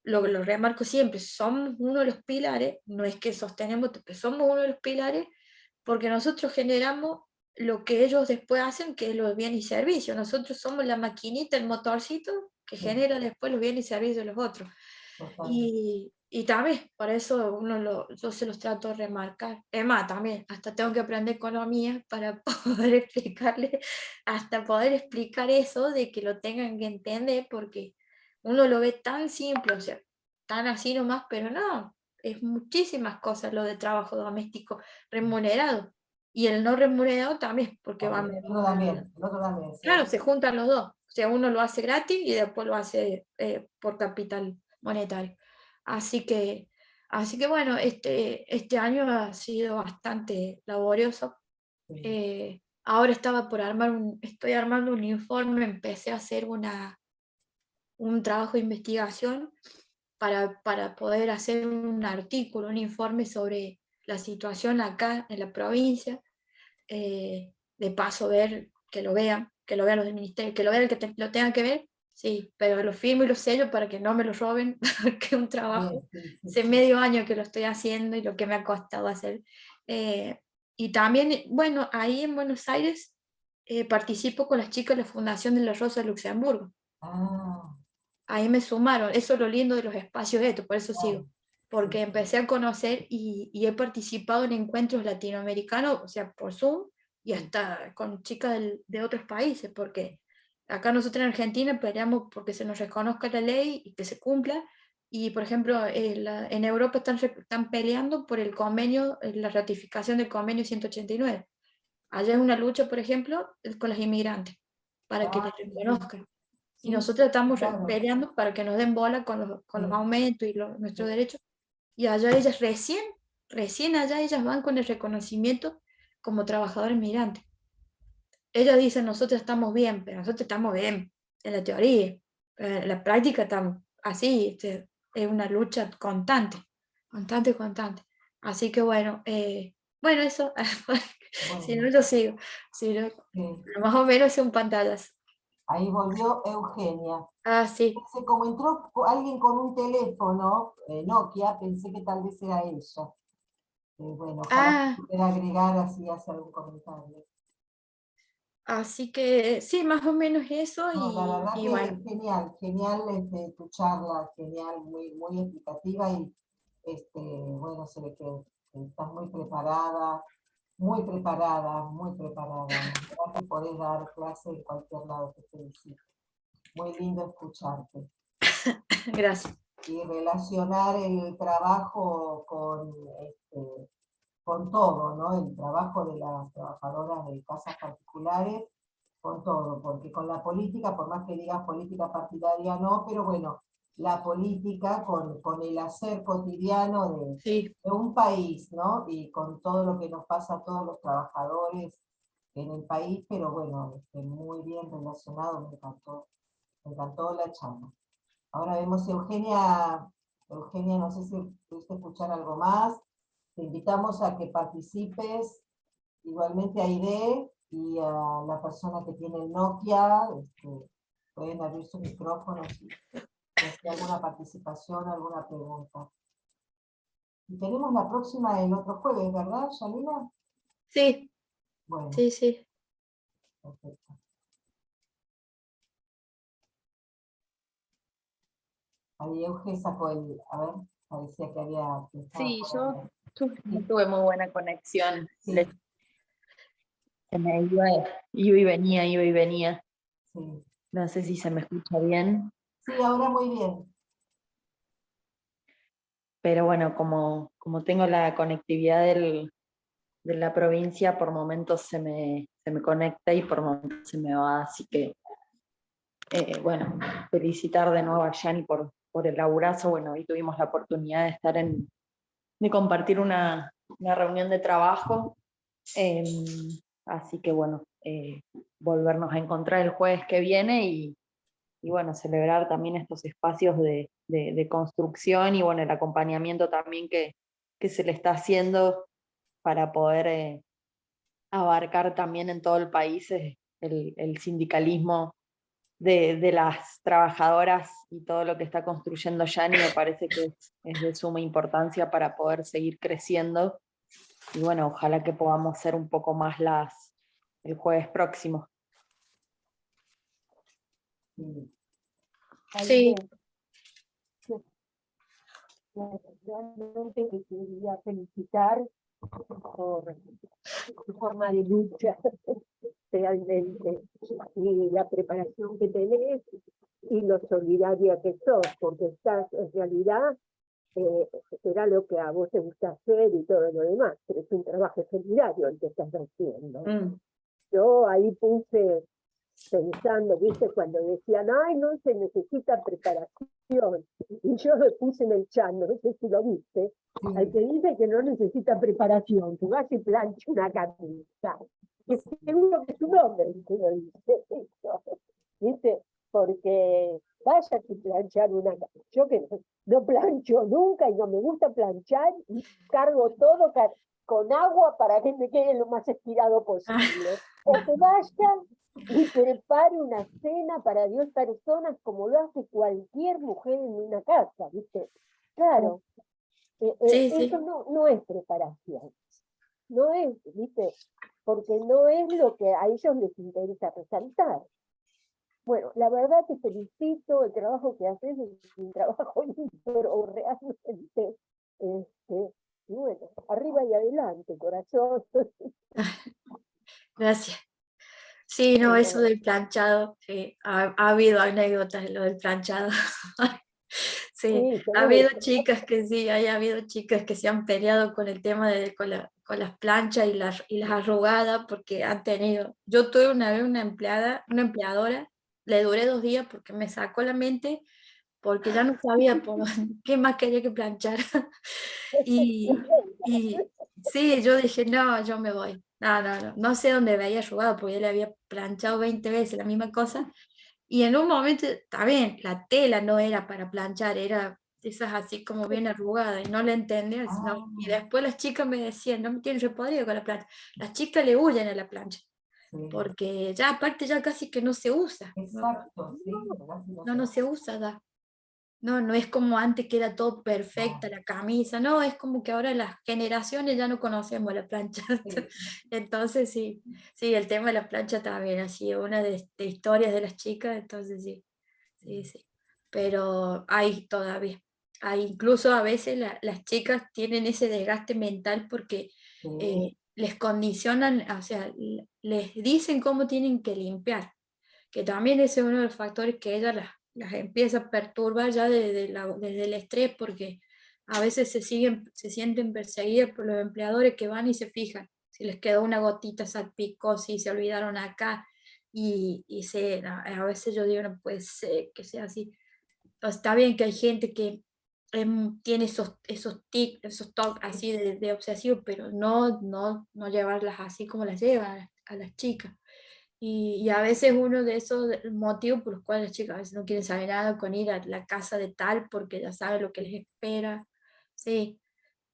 lo remarco siempre, somos uno de los pilares, no es que sostenemos, pero somos uno de los pilares porque nosotros generamos lo que ellos después hacen, que es los bienes y servicios. Nosotros somos la maquinita, el motorcito que
sí,
genera después los bienes y servicios de los otros.
total.
Y también, por eso yo se los trato de remarcar. Es más, también, hasta tengo que aprender economía para poder explicarle, hasta poder explicar eso de que lo tengan que entender, porque uno lo ve tan simple, o sea, tan así nomás, pero no, es muchísimas cosas lo de trabajo doméstico remunerado. Y el no remunerado también, porque van,
El otro también, sí,
claro, se juntan los dos. O sea, uno lo hace gratis y después lo hace por capital monetario. Así que, así que bueno, este año ha sido bastante laborioso.
sí,
Ahora estoy armando un informe, empecé a hacer un trabajo de investigación para poder hacer un artículo, un informe sobre la situación acá en la provincia, de paso ver, que lo vean los del ministerio, que lo vean el que lo tenga que ver, sí, pero lo firmo y lo sello para que no me lo roben, que es un
bien,
trabajo,
sí, sí,
hace
sí,
medio año que lo estoy haciendo y lo que me ha costado hacer. Eh, y también, bueno, ahí en Buenos Aires participo con las chicas de la Fundación de la Rosa de Luxemburgo.
ah,
Ahí me sumaron, eso es lo lindo de los espacios estos, por eso sigo,
claro, sí,
porque empecé a conocer y he participado en encuentros latinoamericanos, o sea, por Zoom, y
sí,
hasta con chicas de otros países, porque acá nosotros en Argentina peleamos porque se nos reconozca la ley y que se cumpla, y por ejemplo, en Europa están peleando por el convenio, la ratificación del convenio 189. Allá es una lucha, por ejemplo, con las inmigrantes, para que les
Ah, sí,
reconozcan. Y
sí,
nosotros estamos
claro,
peleando para que nos den bola con los
sí,
aumentos y nuestros derechos. Y allá ellas recién allá ellas van con el reconocimiento como trabajadores migrantes. Ellas dicen, nosotros estamos bien, pero nosotros estamos bien en la teoría, pero en la práctica estamos así, es una lucha constante, constante, constante. Así que bueno, bueno, eso, si no
bueno,
yo sigo, si no,
sí.
pero más o menos es un pantallazo.
Ahí volvió Eugenia.
Ah, sí.
Como entró alguien con un teléfono, Nokia, pensé que tal vez era ella. Bueno, ojalá que
Ah,
pudiera agregar así, hace algún comentario.
así que sí, más o menos eso
No, la verdad
y bueno,
que genial, genial tu charla, genial, muy, muy explicativa y bueno, se ve que estás muy preparada, muy preparada, muy preparada. La verdad que podés dar clase en cualquier lado que te visite. Muy lindo escucharte.
gracias.
Y relacionar el trabajo con todo, ¿no? El trabajo de las trabajadoras de casas particulares, con todo, porque con la política, por más que digas política partidaria, no, pero bueno, la política con el hacer cotidiano
Sí,
de un país, ¿no? Y con todo lo que nos pasa a todos los trabajadores en el país, pero bueno, muy bien relacionado, me encantó la charla. Ahora vemos Eugenia, Eugenia, no sé si pudiste escuchar algo más. Te invitamos a que participes, igualmente a Aide y a la persona que tiene el Nokia, pueden abrir sus micrófonos y hacer alguna participación, alguna pregunta. Y tenemos la próxima el otro jueves, ¿verdad, Yalina?
sí,
Bueno,
sí, sí.
perfecto. Ahí Euge sacó a ver, parecía que estaba
Sí,
por
yo,
ahí.
yo no
Sí,
tuve muy buena conexión.
sí,
Se me iba y venía, iba y venía.
sí.
No sé si se me escucha bien,
Sí, ahora muy bien.
pero bueno, como tengo la conectividad de la provincia, por momentos se me conecta y por momentos se me va. Así que, bueno, felicitar de nuevo a Yani por el laburazo. Bueno, hoy tuvimos la oportunidad de estar de compartir una reunión de trabajo. Así que bueno, volvernos a encontrar el jueves que viene y bueno, celebrar también estos espacios de construcción y bueno, el acompañamiento también que se le está haciendo para poder abarcar también en todo el país el sindicalismo de las trabajadoras y todo lo que está construyendo Yani. Me parece que es de suma importancia para poder seguir creciendo y bueno, ojalá que podamos ser un poco más el jueves próximo.
Sí.
Sí,
Aide, realmente te quería felicitar por tu forma de lucha, realmente, y la preparación que tenés y lo solidaria que sos, porque estás en realidad, eh, era lo que a vos te gusta hacer y todo lo demás, pero es un trabajo solidario el que estás haciendo.
mm,
Yo ahí puse pensando, viste, cuando decían, ay, no se necesita preparación. Y yo le puse en el chat, no sé si lo viste, al que dice que no necesita preparación, que vas y plancha una camisa. Que seguro que es un hombre el que lo dice eso, ¿viste? Porque vaya a planchar una camisa. Yo que no plancho nunca y no me gusta planchar y cargo todo con agua para que me quede lo más estirado posible. O que vayan y prepare una cena para 10 personas como lo hace cualquier mujer en una casa, ¿viste? Claro,
sí,
eso
sí.
no es preparación, no es, ¿viste? Porque no es lo que a ellos les interesa resaltar. Bueno, la verdad te felicito, el trabajo que haces es un trabajo íntegro, realmente. Y bueno, arriba y adelante, corazón.
Gracias. Sí, no, eso
Bueno,
del planchado, sí, ha habido anécdotas de lo del planchado. Sí,
sí,
ha habido
seguro.
chicas que sí, ha habido chicas que se han peleado con el tema con las planchas y las arrugadas porque han tenido. Yo tuve una vez una empleadora, le duré 2 días porque me sacó la mente, porque ya no sabía qué más quería que planchar. Y sí, yo dije, no, yo me voy. No sé dónde me había arrugado porque yo le había planchado 20 veces la misma cosa. Y en un momento, está bien, la tela no era para planchar, era esas así como bien arrugadas, y no le entendía.
Ah,
Y después las chicas me decían, no me tienen repodrido con la plancha. Las chicas le huyen a la plancha,
sí.
porque ya aparte ya casi que no se usa.
Exacto, sí, ¿verdad? Sí,
No se usa ya. No es como antes que era todo perfecta,
No,
la camisa, no, es como que ahora las generaciones ya no conocemos la plancha.
sí,
Entonces sí, el tema de la plancha también ha sido una de historias de las chicas, entonces sí. Pero hay todavía. Hay, incluso a veces las chicas tienen ese desgaste mental porque
sí,
les condicionan, o sea, les dicen cómo tienen que limpiar, que también ese es uno de los factores que ellas las empieza a perturbar ya desde el estrés, porque a veces se sienten perseguidas por los empleadores que van y se fijan si les quedó una gotita, salpicó, si se olvidaron acá, a veces yo digo, no puede ser que sea así. Entonces, está bien que hay gente que tiene esos tics, esos toques así de obsesivo, pero no llevarlas así como las llevan a las chicas. Y a veces uno de esos motivos por los cuales las chicas a veces no quieren saber nada con ir a la casa de tal porque ya sabe lo que les espera. Sí,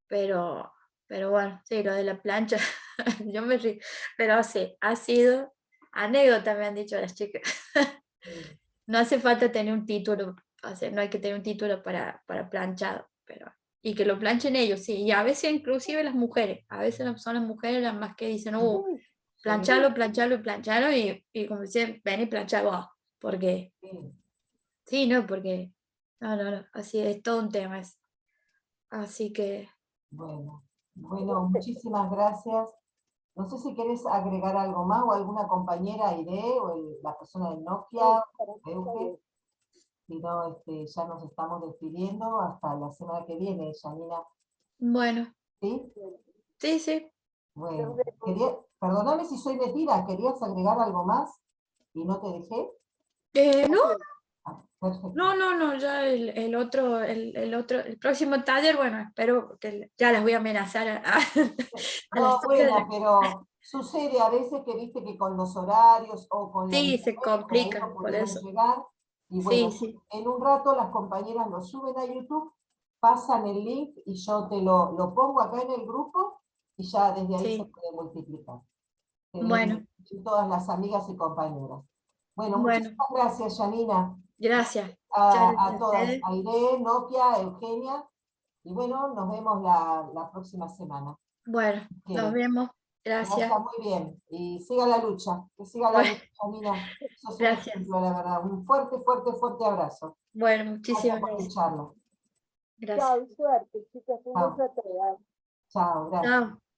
pero, pero bueno, sí, lo de la plancha, yo me río. Pero sí, ha sido anécdota, me han dicho las chicas.
sí.
No hace falta tener un título, o sea, no hay que tener un título para planchado, pero y que lo planchen ellos, sí. Y a veces inclusive las mujeres, a veces son las mujeres las más que dicen,
Sí,
planchalo, y como dicen, ven y plancha vos, porque,
sí.
sí, no, porque, no, así es todo un tema, así que,
Bueno, muchísimas gracias. No sé si querés agregar algo más o alguna compañera, Aide, o la persona de Nokia, Euge. Si no, ya nos estamos despidiendo hasta la semana que viene, Janina.
bueno,
¿Sí?
sí.
Bueno, perdóname si soy metida, ¿querías agregar algo más y no te dejé?
No,
Ah, perfecto.
no, ya el próximo taller, bueno, espero que ya las voy a amenazar a las
No,
chicas
bueno, pero sucede a veces que viste que con los horarios o con la
sí, se
internet por ahí
complica,
no
por
pudieron
eso,
llegar. Y
sí,
bueno,
sí,
en un rato las compañeras lo suben a YouTube, pasan el link y yo te lo pongo acá en el grupo y ya desde ahí se
sí,
puede multiplicar. Te
bueno,
ven todas las amigas y compañeras. Bueno,
bueno,
muchísimas gracias, Janina.
gracias, muchas gracias
A
a
todas,
ustedes,
Aide, Nokia, Eugenia. Y bueno, nos vemos la próxima semana.
bueno, nos
Que
vemos,
Que vaya
gracias,
muy bien y siga la lucha, que siga la
bueno,
lucha, Janina. Sos un
gracias,
ejemplo, la verdad. Un fuerte, fuerte, fuerte abrazo.
bueno,
Gracias
muchísimas
por
gracias,
lucharlo.
gracias,
Chao, suerte, chicas, un
Chao,
beso a todas.
chao, gracias.
chao.